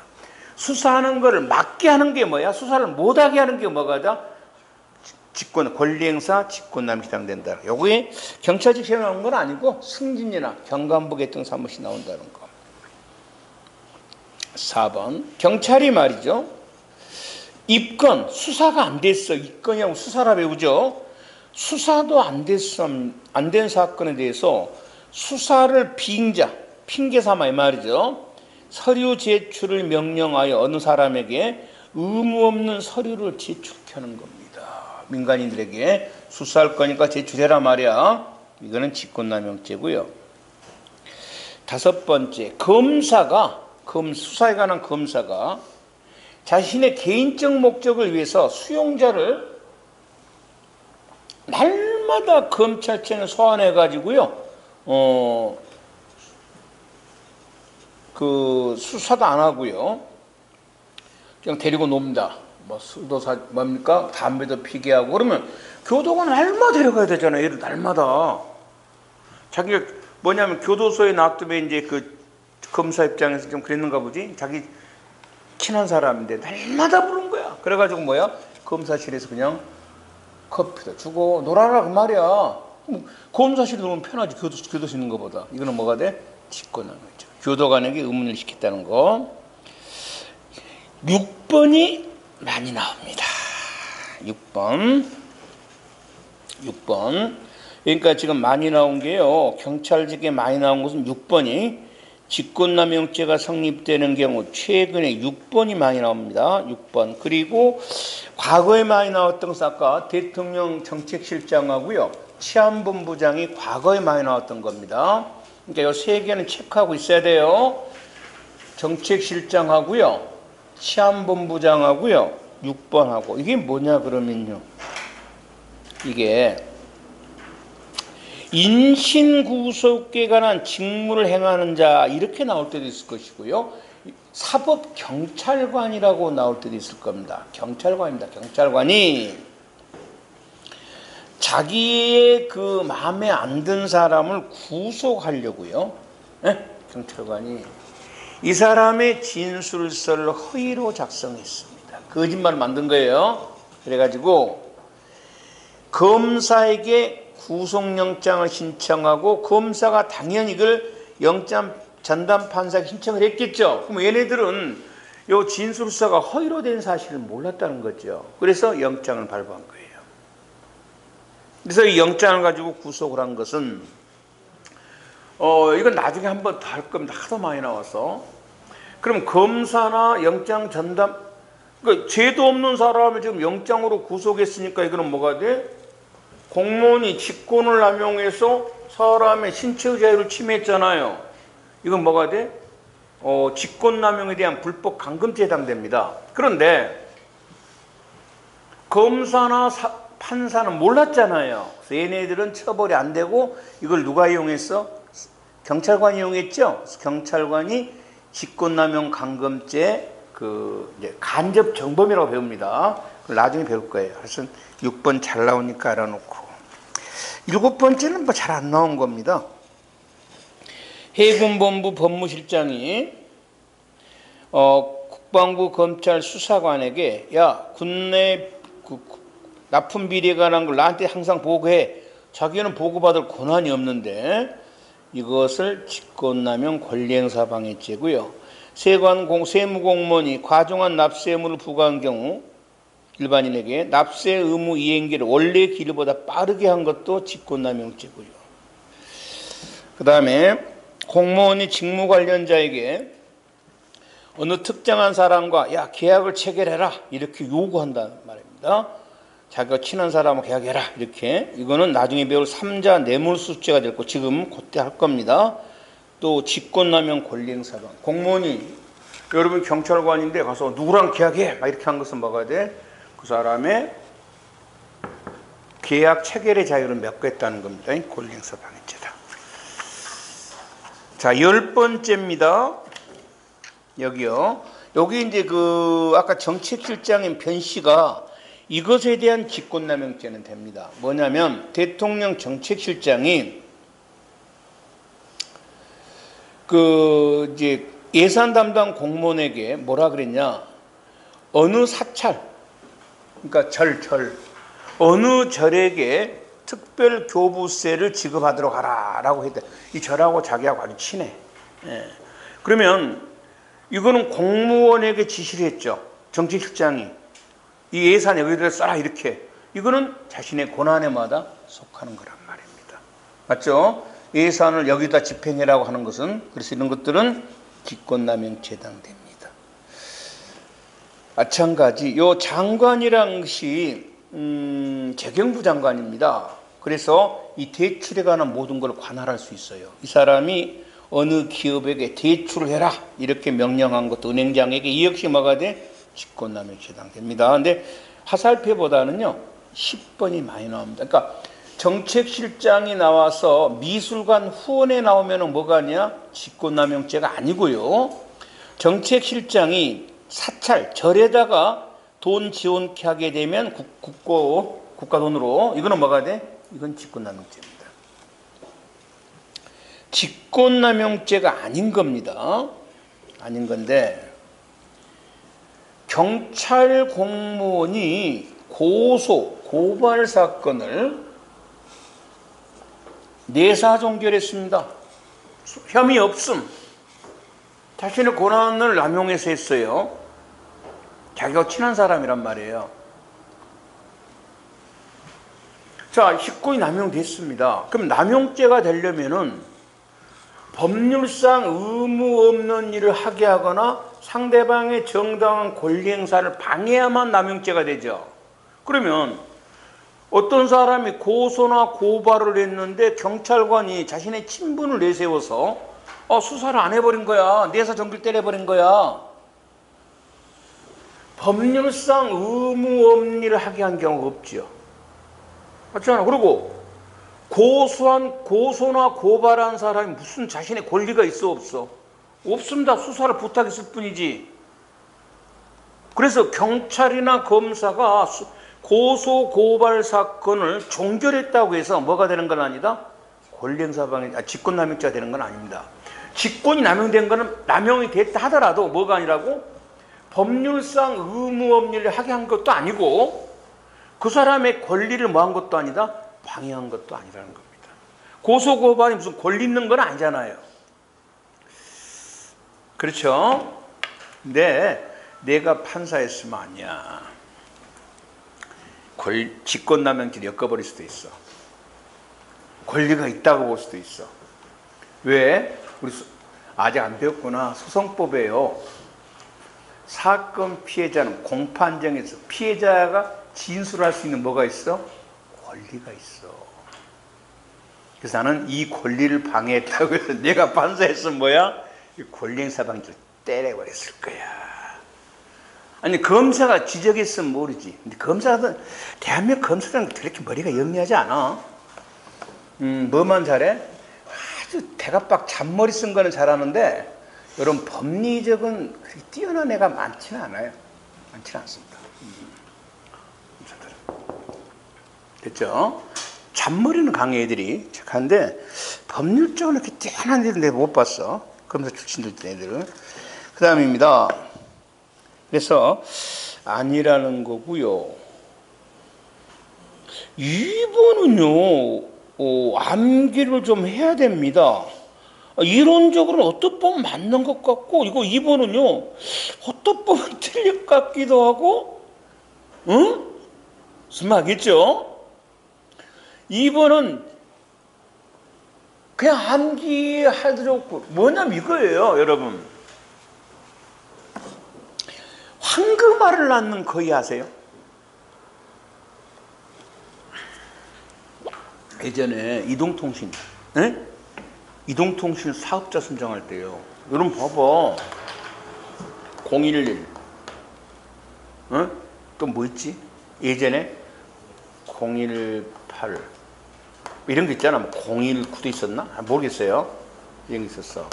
수사하는 거를 막게 하는 게 뭐야? 수사를 못하게 하는 게 뭐가다? 권리행사 직권남용죄에 해당된다. 여기에 경찰직 시험에 나오는 건 아니고 승진이나 경감부 계통 사무실 나온다는 거. 4번 경찰이 말이죠. 입건 수사가 안 됐어. 입건이라고 수사라 배우죠. 수사도 안 된 사건에 대해서 수사를 핑계 삼아 이 말이죠. 서류 제출을 명령하여 어느 사람에게 의무 없는 서류를 제출케 하는 겁니다. 민간인들에게 수사할 거니까 제출해라 말이야. 이거는 직권남용죄고요. 5번째 수사에 관한 검사가 자신의 개인적 목적을 위해서 수용자를 날마다 검찰청에 소환해 가지고요. 그 수사도 안 하고요. 그냥 데리고 놉니다. 뭐 술도 뭡니까? 담배도 피게 하고 그러면 교도관 날마다 데려가야 되잖아요. 얘를 날마다. 자기가 뭐냐면 교도소에 놔두면 이제 그 검사 입장에서 좀 그랬는가 보지. 자기 친한 사람인데 날마다 부른 거야. 그래가지고 뭐야? 검사실에서 그냥 커피도 주고 놀아라 그 말이야. 검사실에 놓으면 편하지. 교도소 있는 것보다. 이거는 뭐가 돼? 직권남용죄. 교도관에게 의문을 시켰다는 거. 6번이 많이 나옵니다. 6번. 그러니까 지금 많이 나온 게요. 경찰직에 많이 나온 것은 6번이 직권남용죄가 성립되는 경우 최근에 6번이 많이 나옵니다. 6번. 그리고 과거에 많이 나왔던 것은 아까 대통령 정책실장하고요. 치안본부장이 과거에 많이 나왔던 겁니다. 그러니까 이 세 개는 체크하고 있어야 돼요. 정책실장하고요. 치안본부장하고요. 6번하고. 이게 뭐냐 그러면요. 이게 인신구속에 관한 직무를 행하는 자 이렇게 나올 때도 있을 것이고요. 사법경찰관이라고 나올 때도 있을 겁니다. 경찰관입니다. 경찰관이 자기의 그 마음에 안 든 사람을 구속하려고요. 경찰관이 이 사람의 진술서를 허위로 작성했습니다. 거짓말을 만든 거예요. 그래가지고 검사에게 구속영장을 신청하고 검사가 당연히 이걸 영장 전담 판사에 신청을 했겠죠. 그럼 얘네들은 요 진술서가 허위로 된 사실을 몰랐다는 거죠. 그래서 영장을 발부한 거예요. 그래서 이 영장을 가지고 구속을 한 것은 이건 나중에 한 번 더 할 겁니다. 하도 많이 나와서. 그럼 검사나 영장 전담, 그러니까 죄도 없는 사람을 지금 영장으로 구속했으니까 이거는 뭐가 돼? 공무원이 직권을 남용해서 사람의 신체의 자유를 침해했잖아요. 이건 뭐가 돼? 직권남용에 대한 불법 감금죄에 해당됩니다. 그런데 검사나 판사는 몰랐잖아요. 그래서 얘네들은 처벌이 안 되고 이걸 누가 이용했어? 경찰관이 이용했죠. 경찰관이 직권남용 감금죄 이제 간접 정범이라고 배웁니다. 나중에 배울 거예요. 그래서 6번 잘 나오니까 알아놓고 7번째는 뭐 잘 안 나온 겁니다. 해군본부 법무실장이 국방부 검찰 수사관에게 야 군내 납품 비리에 관한 걸 나한테 항상 보고해. 자기는 보고받을 권한이 없는데 이것을 직권남용 권리행사 방해죄고요. 세무공무원이 과중한 납세 의무를 부과한 경우 일반인에게 납세 의무 이행기를 원래 길보다 빠르게 한 것도 직권남용죄고요. 그 다음에 공무원이 직무 관련자에게 어느 특정한 사람과 야 계약을 체결해라 이렇게 요구한다는 말입니다. 자기가 친한 사람하고 계약해라 이렇게. 이거는 나중에 배울 3자 뇌물수수죄가 될 거 지금 그때 할 겁니다. 또 직권남용 권리행사방. 공무원이 여러분 경찰관인데 가서 누구랑 계약해 막 이렇게 한 것은 뭐가 돼? 그 사람의 계약 체결의 자유를 몇겠다는 겁니다. 권리행사 방해죄다. 자, 10번째입니다. 여기요. 여기 이제 아까 정책실장인 변 씨가 이것에 대한 직권남용죄는 됩니다. 뭐냐면 대통령 정책실장이 이제 예산 담당 공무원에게 뭐라 그랬냐? 어느 사찰, 그러니까 어느 절에게 특별 교부세를 지급하도록 하라라고 했대. 이 절하고 자기하고 아주 친해. 예. 그러면 이거는 공무원에게 지시를 했죠. 정책실장이 이 예산 여기다 써라 이렇게. 이거는 자신의 권한에마다 속하는 거란 말입니다. 맞죠? 예산을 여기다 집행해라고 하는 것은, 그래서 이런 것들은 직권남용죄에 해당됩니다. 마찬가지 요 장관이란 것이 재경부 장관입니다. 그래서 이 대출에 관한 모든 걸 관할할 수 있어요. 이 사람이 어느 기업에게 대출을 해라 이렇게 명령한 것도 은행장에게 이 역시 뭐가 돼? 직권남용죄에 해당됩니다. 근데 화살표보다는요 10번이 많이 나옵니다. 그러니까 정책실장이 나와서 미술관 후원에 나오면 뭐가 아니야? 직권남용죄가 아니고요. 정책실장이 사찰, 절에다가 돈 지원케 하게 되면 국가 돈으로 이거는 뭐가 돼? 이건 직권남용죄입니다. 직권남용죄가 아닌 겁니다. 아닌 건데 경찰 공무원이 고발 사건을 내사 종결했습니다. 혐의 없음. 자신의 권한을 남용해서 했어요. 자기가 친한 사람이란 말이에요. 자, 직권이 남용됐습니다. 그럼 남용죄가 되려면은 법률상 의무 없는 일을 하게 하거나 상대방의 정당한 권리 행사를 방해야만 남용죄가 되죠. 그러면 어떤 사람이 고소나 고발을 했는데 경찰관이 자신의 친분을 내세워서 수사를 안 해버린 거야. 내사 종결 때려버린 거야. 법률상 의무 없는 일을 하게 한 경우가 없죠. 맞잖아. 그리고 고소나 고발한 사람이 무슨 자신의 권리가 있어 없어? 없습니다. 수사를 부탁했을 뿐이지. 그래서 경찰이나 검사가 고소 고발 사건을 종결했다고 해서 뭐가 되는 건 아니다? 권리행사방해, 직권남용죄가 되는 건 아닙니다. 직권이 남용된 거는 남용이 됐다 하더라도 뭐가 아니라고? 법률상 의무 없는 일을 하게 한 것도 아니고 그 사람의 권리를 뭐 한 것도 아니다? 방해한 것도 아니라는 겁니다. 고소 고발이 무슨 권리 있는 건 아니잖아요. 그렇죠? 네. 내가 판사였으면 아니야. 직권남용죄를 엮어버릴 수도 있어. 권리가 있다고 볼 수도 있어. 왜? 우리 아직 안 배웠구나. 소송법에요. 사건 피해자는 공판정에서 피해자가 진술할 수 있는 뭐가 있어? 권리가 있어. 그래서 나는 이 권리를 방해했다고 해서 내가 판사했으면 뭐야? 이 권리행사 방지를 때려버렸을 거야. 아니 검사가 지적했으면 모르지. 근데 검사는 대한민국 검사들은 그렇게 머리가 영리하지 않아. 뭐만 잘해? 아주 대가빡 잔머리 쓴 거는 잘하는데 이런 법리적은 그렇게 뛰어난 애가 많지는 않아요. 많지는 않습니다. 됐죠? 잔머리는 강해 애들이 착한데 법률적으로 이렇게 뛰어난 애들 내가 못 봤어. 검사 출신들 애들은. 그 다음입니다. 그래서 아니라는 거고요. 2번은요. 암기를 좀 해야 됩니다. 이론적으로는 어떻게 보면 맞는 것 같고 이거 2번은요. 어떻게 보면 틀릴 것 같기도 하고 응? 무슨 말이겠죠? 2번은 그냥 암기해도 좋고 뭐냐면 이거예요. 여러분 황금알을 낳는 거의 아세요? 예전에 이동통신 이동통신 사업자 선정할 때요. 여러분 봐봐. 011 또 뭐 있지? 예전에 018 이런 거 있잖아. 뭐 019도 있었나? 모르겠어요. 이런 게 있었어.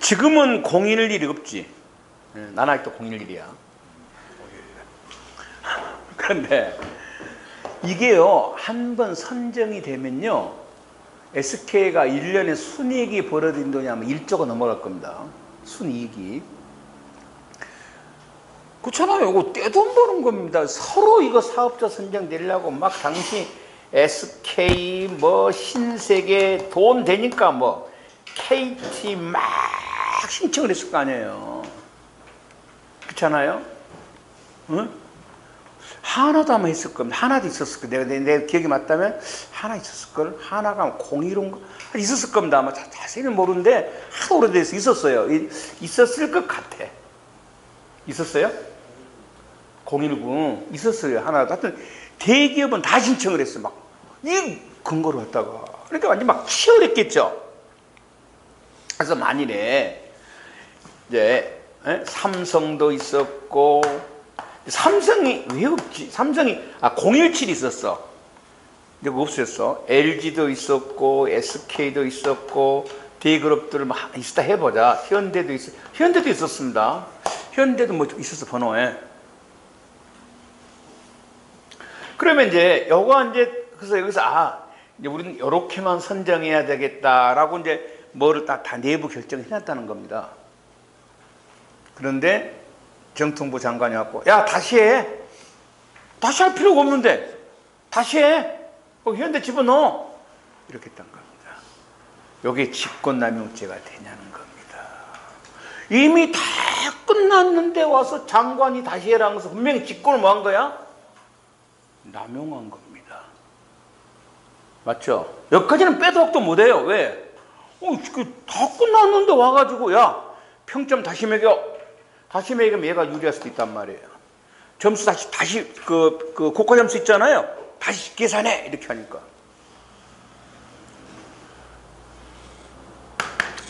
지금은 011이 없지. 난 아직도 011이야. 그런데 이게요, 한번 선정이 되면요, SK가 1년에 순이익이 벌어진 돈이 아마 1조가 넘어갈 겁니다. 순이익이. 그렇잖아요. 이거 떼돈 버는 겁니다. 서로 이거 사업자 선정되려고 막 당시 SK, 뭐, 신세계 돈 되니까 뭐, KT 막 신청을 했을 거 아니에요. 그렇잖아요? 응? 하나도 아마 있을 겁니다. 하나도 있었을 거예요. 내 기억이 맞다면 하나 있었을 걸. 하나가 015인가 있었을 겁니다. 아마 자세히는 모르는데 하도 오래돼서 있었어요. 있었을 것 같아. 있었어요? 019 있었어요. 하나도. 하여튼 대기업은 다 신청을 했어. 막 이 근거로 했다가 그러니까 완전 막 치열했겠죠. 그래서 만일에 이제 삼성도 있었고. 삼성이 왜 없지? 삼성이 017이 있었어. 이제 없었어. LG도 있었고 SK도 있었고 대기업들 막 있다 해보자. 현대도 있었습니다. 현대도 뭐 있었어 번호에. 그러면 이제 요거 이제 그래서 여기서 이제 우리는 이렇게만 선정해야 되겠다라고 이제 뭐를 다 내부 결정을 해놨다는 겁니다. 그런데 정통부 장관이 왔고, 야, 다시 해. 다시 할 필요가 없는데, 다시 해. 현대 집어넣어. 이렇게 했던 겁니다. 이게 직권남용죄가 되냐는 겁니다. 이미 다 끝났는데 와서 장관이 다시 해라는 것은 분명히 직권을 뭐 한 거야? 남용한 겁니다. 맞죠? 여기까지는 빼도 박도 못해요. 왜? 다 끝났는데 와가지고, 야, 평점 다시 매겨. 다시 매기면 얘가 유리할 수도 있단 말이에요. 점수 다시 그 고가 점수 있잖아요. 다시 계산해. 이렇게 하니까.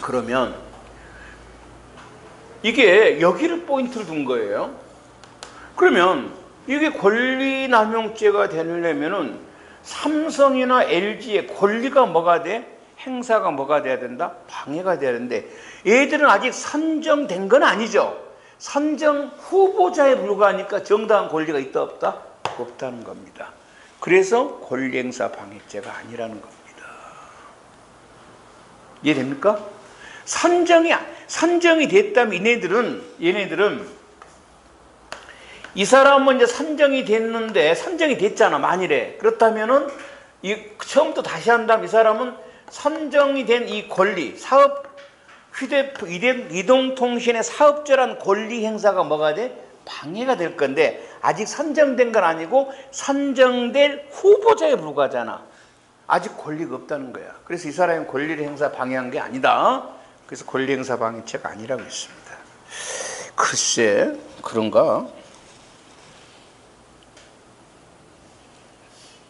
그러면 이게 여기를 포인트를 둔 거예요. 그러면 이게 권리남용죄가 되려면은 삼성이나 LG의 권리가 뭐가 돼? 행사가 뭐가 돼야 된다? 방해가 돼야 되는데 얘들은 아직 선정된 건 아니죠. 선정 후보자에 불과하니까 정당한 권리가 있다 없다? 없다는 겁니다. 그래서 권리행사 방해죄가 아니라는 겁니다. 이해됩니까? 선정이 됐다면 얘네들은 이 사람은 이제 선정이 됐잖아. 만일에 그렇다면은 처음부터 다시 한다면 이 사람은 선정이 된 이 권리, 사업 이동통신의 사업자란 권리 행사가 뭐가 돼? 방해가 될 건데 아직 선정된 건 아니고 선정될 후보자에 불과하잖아. 아직 권리가 없다는 거야. 그래서 이 사람이 권리를 행사 방해한 게 아니다. 그래서 권리 행사 방해죄가 아니라고 했습니다. 글쎄 그런가?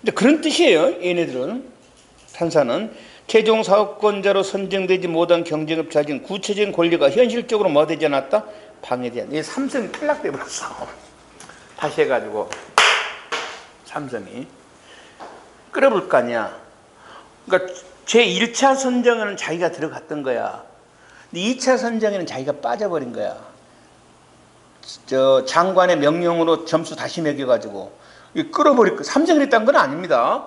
근데 그런 뜻이에요. 얘네들은 판사는 최종 사업권자로 선정되지 못한 경쟁업체가 가진 구체적인 권리가 현실적으로 뭐 되지 않았다? 방해되지 않았다. 삼성이 탈락돼 버렸어. 다시 해가지고 삼성이 끌어볼 거 아니야. 그러니까 제1차 선정에는 자기가 들어갔던 거야. 근데 2차 선정에는 자기가 빠져버린 거야. 저 장관의 명령으로 점수 다시 매겨가지고 끌어버릴 거. 삼성이 했다는 건 아닙니다.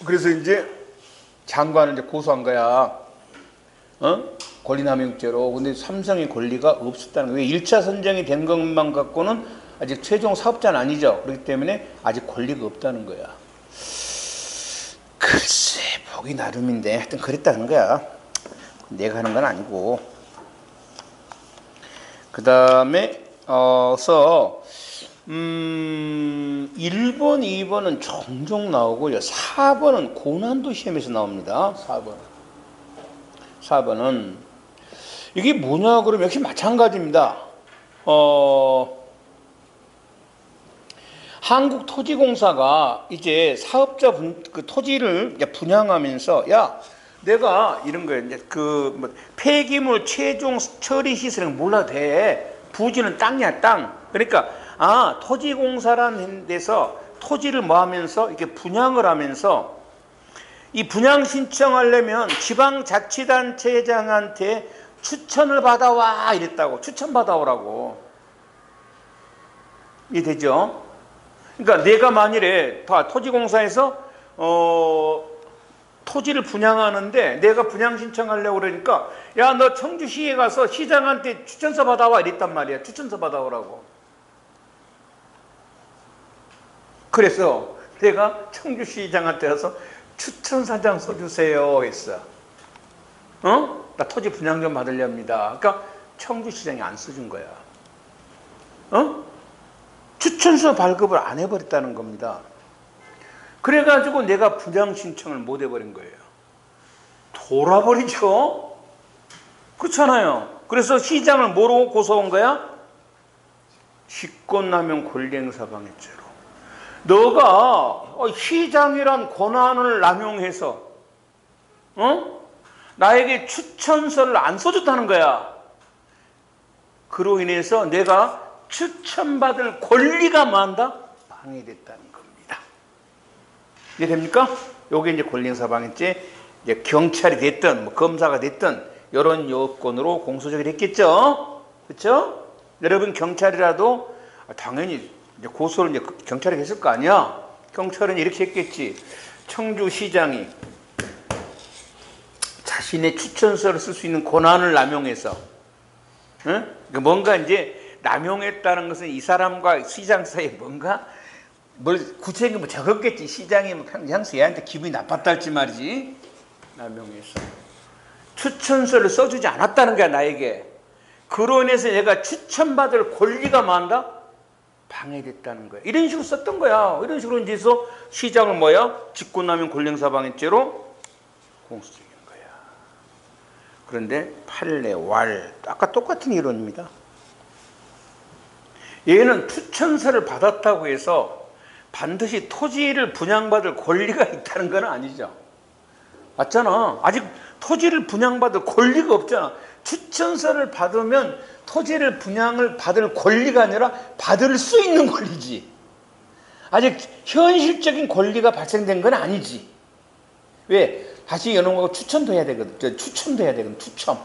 그래서 이제 장관을 이제 고소한 거야. 권리남용죄로. 근데 삼성의 권리가 없었다는 거예요. 왜 1차 선정이 된 것만 갖고는 아직 최종 사업자는 아니죠. 그렇기 때문에 아직 권리가 없다는 거야. 글쎄 보기 나름인데 하여튼 그랬다는 거야. 내가 하는 건 아니고. 그 다음에 1번, 2번은 종종 나오고요. 4번은 고난도 시험에서 나옵니다. 4번은 이게 뭐냐 그러면 역시 마찬가지입니다. 한국토지공사가 이제 사업자 그 토지를 분양하면서 야 내가 이런 거예요. 이제 그 폐기물 최종 처리 시설은 몰라도 돼. 부지는 땅이야 땅. 그러니까 토지공사라는 데서 토지를 뭐 하면서 이렇게 분양을 하면서 이 분양 신청하려면 지방자치단체장한테 추천을 받아와 이랬다고. 추천 받아오라고. 이해되죠? 그러니까 내가 만일에 토지공사에서 토지를 분양하는데 내가 분양 신청하려고 그러니까 야 너 청주시에 가서 시장한테 추천서 받아와 이랬단 말이야. 추천서 받아오라고. 그래서 내가 청주시장한테 가서 추천사장 써주세요 했어. 나 토지 분양 좀 받으렵니다. 그러니까 청주시장이 안 써준 거야. 추천서 발급을 안 해버렸다는 겁니다. 그래가지고 내가 분양 신청을 못 해버린 거예요. 돌아버리죠? 그렇잖아요. 그래서 시장을 뭐로 고소한 거야? 직권남용 권리행사 방해죄로. 너가 시장이란 권한을 남용해서 나에게 추천서를 안 써줬다는 거야. 그로 인해서 내가 추천받을 권리가 뭐한다? 방해됐다는 겁니다. 이해됩니까? 요게 이제 권리행사 방해죄. 이제 경찰이 됐든 뭐 검사가 됐든 이런 요건으로 공소적이 됐겠죠. 그렇죠? 여러분 경찰이라도 당연히 이제 고소를 이제 경찰이 했을 거 아니야. 경찰은 이렇게 했겠지. 청주시장이 자신의 추천서를 쓸 수 있는 권한을 남용해서, 그러니까 뭔가 이제 남용했다는 것은 이 사람과 시장 사이에 뭔가 뭘 구체적인 뭐 적었겠지. 시장이 뭐 향수 얘한테 기분이 나빴다 할지 말이지. 남용해서 추천서를 써주지 않았다는 거야 나에게. 그로 인해서 얘가 추천받을 권리가 뭐한다? 방해됐다는 거야. 이런 식으로 썼던 거야. 이런 식으로 이제 해서 시장을 뭐야? 직권남용 권리행사 방해죄로 공소적인 거야. 그런데 판례 왈 아까 똑같은 이론입니다. 얘는 추천서를 받았다고 해서 반드시 토지를 분양받을 권리가 있다는 건 아니죠. 맞잖아. 아직 토지를 분양받을 권리가 없잖아. 추천서를 받으면 토지를 분양을 받을 권리가 아니라 받을 수 있는 권리지. 아직 현실적인 권리가 발생된 건 아니지. 왜? 다시 연호하고 추천도 해야 되거든. 추첨도 해야 되거든. 추첨.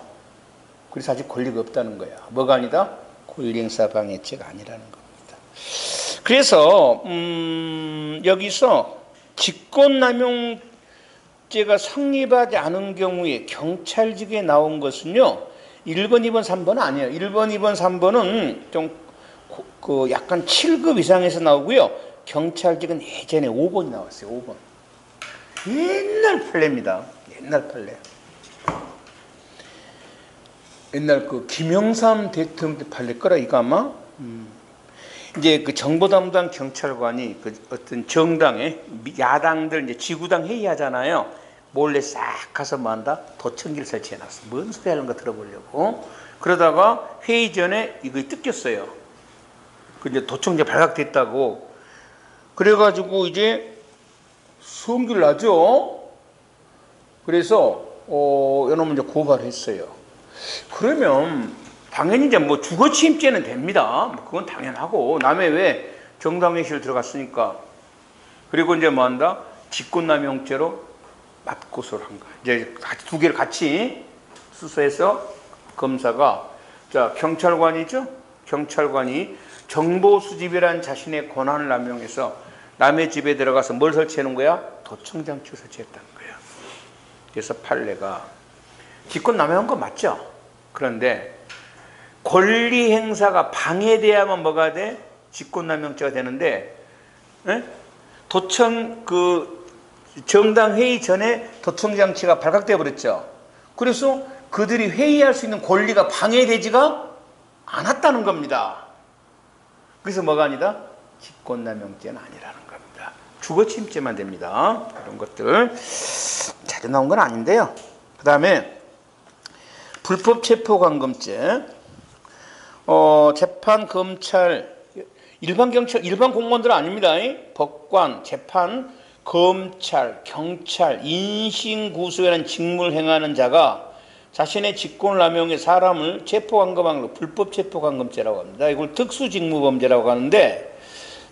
그래서 아직 권리가 없다는 거야. 뭐가 아니다? 권리행사 방해죄가 아니라는 겁니다. 그래서 여기서 직권남용죄가 성립하지 않은 경우에 경찰직에 나온 것은요. 1번, 2번, 3번은 아니에요. 1번, 2번, 3번은 좀 약간 7급 이상에서 나오고요. 경찰직은 예전에 5번이 나왔어요. 5번. 옛날 판례입니다. 옛날 판례. 옛날 그 김영삼 대통령 때 팔릴 거라 이거 아마. 이제 그 정보 담당 경찰관이 그 어떤 정당의 야당들 이제 지구당 회의하잖아요. 몰래 싹 가서 뭐 한다? 도청기를 설치해놨어. 뭔 소리 하는 거 들어보려고. 그러다가 회의 전에 이거 뜯겼어요. 그 이제 도청기 발각됐다고. 그래가지고 이제 성질 나죠. 그래서 이놈은 이제 고발했어요. 그러면 당연히 이제 뭐 주거침입죄는 됩니다. 뭐 그건 당연하고 남의 왜 정당회의실 들어갔으니까. 그리고 이제 뭐 한다? 직권남용죄로 맞고소를 한 거야. 이제 두 개를 같이 수사해서 검사가 자 경찰관이죠. 경찰관이 정보 수집이란 자신의 권한을 남용해서 남의 집에 들어가서 뭘 설치하는 거야? 도청장치를 설치했다는 거야. 그래서 판례가 직권남용한 건 맞죠. 그런데 권리 행사가 방해돼야만 뭐가 돼? 직권남용죄가 되는데, 에? 도청 그 정당 회의 전에 도청 장치가 발각돼 버렸죠. 그래서 그들이 회의할 수 있는 권리가 방해되지가 않았다는 겁니다. 그래서 뭐가 아니다? 직권남용죄는 아니라는 겁니다. 주거침입죄만 됩니다. 이런 것들 자주 나온 건 아닌데요. 그 다음에 불법 체포감금죄. 재판, 검찰, 일반 경찰, 일반 공무원들은 아닙니다. 법관, 재판, 검찰, 경찰, 인신구속이라는 직무를 행하는 자가 자신의 직권을 남용해 사람을 체포감금한 걸 불법 체포감금죄라고 합니다. 이걸 특수직무범죄라고 하는데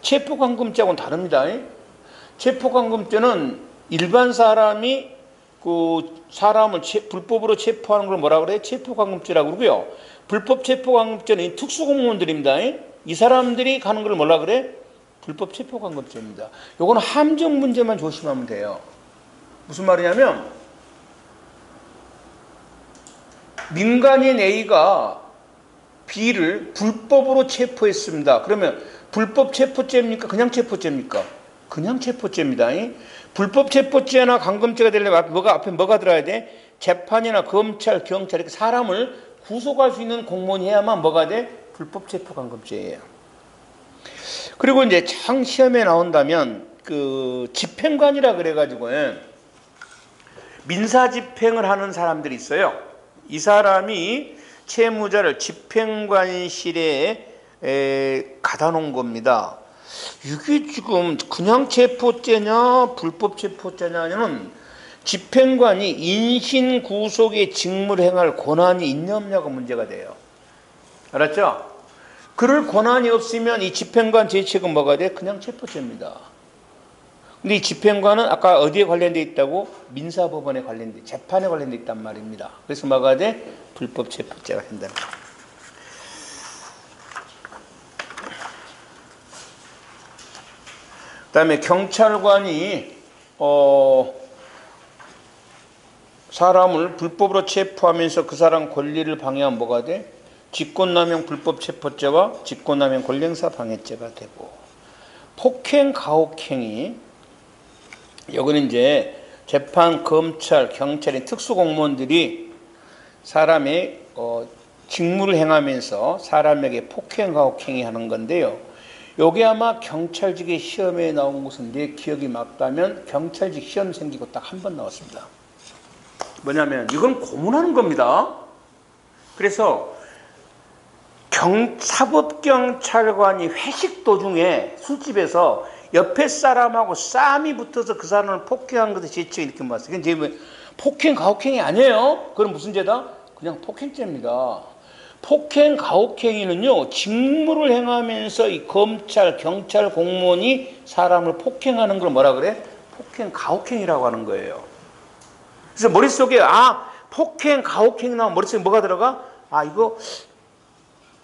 체포감금죄하고는 다릅니다. 체포감금죄는 일반 사람이 그 사람을 불법으로 체포하는 걸 뭐라 그래요? 체포감금죄라고 그러고요. 불법 체포감금죄는 특수공무원들입니다. 이 사람들이 가는 걸 뭐라 그래? 불법 체포감금죄입니다. 요거는 함정 문제만 조심하면 돼요. 무슨 말이냐면 민간인 A가 B를 불법으로 체포했습니다. 그러면 불법 체포죄입니까? 그냥 체포죄입니까? 그냥 체포죄입니다. 불법 체포죄나 감금죄가 되려면 앞에 뭐가 들어야 돼? 재판이나 검찰, 경찰 이렇게 사람을 구속할 수 있는 공무원이 해야만 뭐가 돼? 불법 체포감금죄예요. 그리고 이제 장 시험에 나온다면 그 집행관이라 그래가지고 민사 집행을 하는 사람들이 있어요. 이 사람이 채무자를 집행관실에 가다 놓은 겁니다. 이게 지금 그냥 체포죄냐 불법 체포죄냐는 집행관이 인신구속의 직무를 행할 권한이 있냐 없냐가 문제가 돼요. 알았죠? 그럴 권한이 없으면 이 집행관 죄책은 뭐가 돼? 그냥 체포죄입니다. 근데 이 집행관은 아까 어디에 관련돼 있다고? 민사법원에 관련돼, 재판에 관련돼 있단 말입니다. 그래서 뭐가 돼? 불법 체포죄가 된다는 거예요. 그 다음에 경찰관이 사람을 불법으로 체포하면서 그 사람 권리를 방해하면 뭐가 돼? 직권남용 불법 체포죄와 직권남용 권리행사 방해죄가 되고, 폭행 가혹행위, 여기는 이제 재판, 검찰, 경찰의 특수공무원들이 사람의 직무를 행하면서 사람에게 폭행 가혹행위 하는 건데요. 요게 아마 경찰직의 시험에 나온 것은 내 기억이 맞다면 경찰직 시험 생기고 딱 한 번 나왔습니다. 뭐냐면 이건 고문하는 겁니다. 그래서 사법경찰관이 회식 도중에 술집에서 옆에 사람하고 싸움이 붙어서 그 사람을 폭행한 것을 죄책 이렇게 봤어요. 이게 이제 폭행 가혹행위 아니에요. 그건 무슨 죄다? 그냥 폭행죄입니다. 폭행 가혹행위는요, 직무를 행하면서 이 검찰, 경찰 공무원이 사람을 폭행하는 걸 뭐라 그래? 폭행 가혹행위라고 하는 거예요. 그래서 머릿속에 폭행 가혹행위 나오면 머릿속에 뭐가 들어가? 이거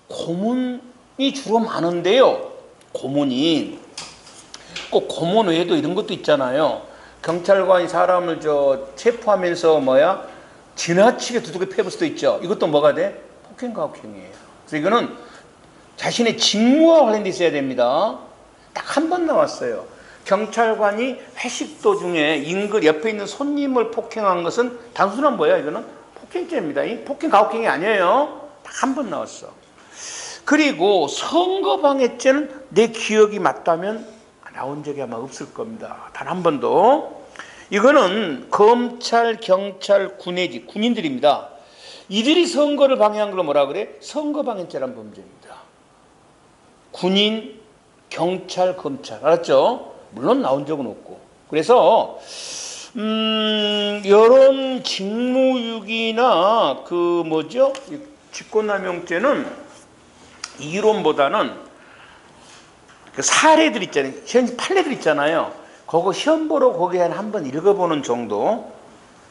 고문이 주로 많은데요. 고문이 꼭 고문 외에도 이런 것도 있잖아요. 경찰관이 사람을 체포하면서 지나치게 두둑이 패볼 수도 있죠. 이것도 뭐가 돼? 폭행 가혹행위예요. 그래서 이거는 자신의 직무와 관련돼 있어야 됩니다. 딱 한 번 나왔어요. 경찰관이 회식 도중에 옆에 있는 손님을 폭행한 것은 단순한 뭐야? 이거는 폭행죄입니다. 이 폭행 가혹행위 아니에요. 딱 한 번 나왔어. 그리고 선거방해죄는 내 기억이 맞다면 나온 적이 아마 없을 겁니다. 단 한 번도. 이거는 검찰, 경찰, 군인들입니다. 이들이 선거를 방해한 걸 뭐라 그래? 선거방해죄란 범죄입니다. 군인, 경찰, 검찰. 알았죠? 물론 나온 적은 없고. 그래서 이런 직무유기나 직권남용죄는 이론보다는 그 사례들 있잖아요. 현 판례들 있잖아요. 그거 시험 보러 거기에 한번 읽어보는 정도.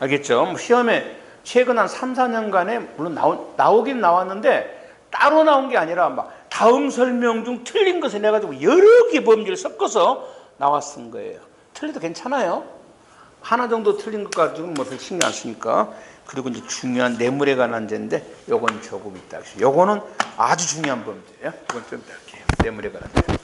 알겠죠? 뭐 시험에 최근 한 3, 4년간에 물론 나오긴 나왔는데 따로 나온 게 아니라 막 다음 설명 중 틀린 것을 내가지고 여러 개 범죄를 섞어서 나왔은 거예요. 틀려도 괜찮아요. 하나 정도 틀린 것 가지고는 뭐 별 신경 안 쓰니까. 그리고 이제 중요한 뇌물에 관한 죄인데 요건 조금 있다. 요거는 아주 중요한 범죄예요. 이건 좀 이따 할게요. 뇌물에 관한 죄.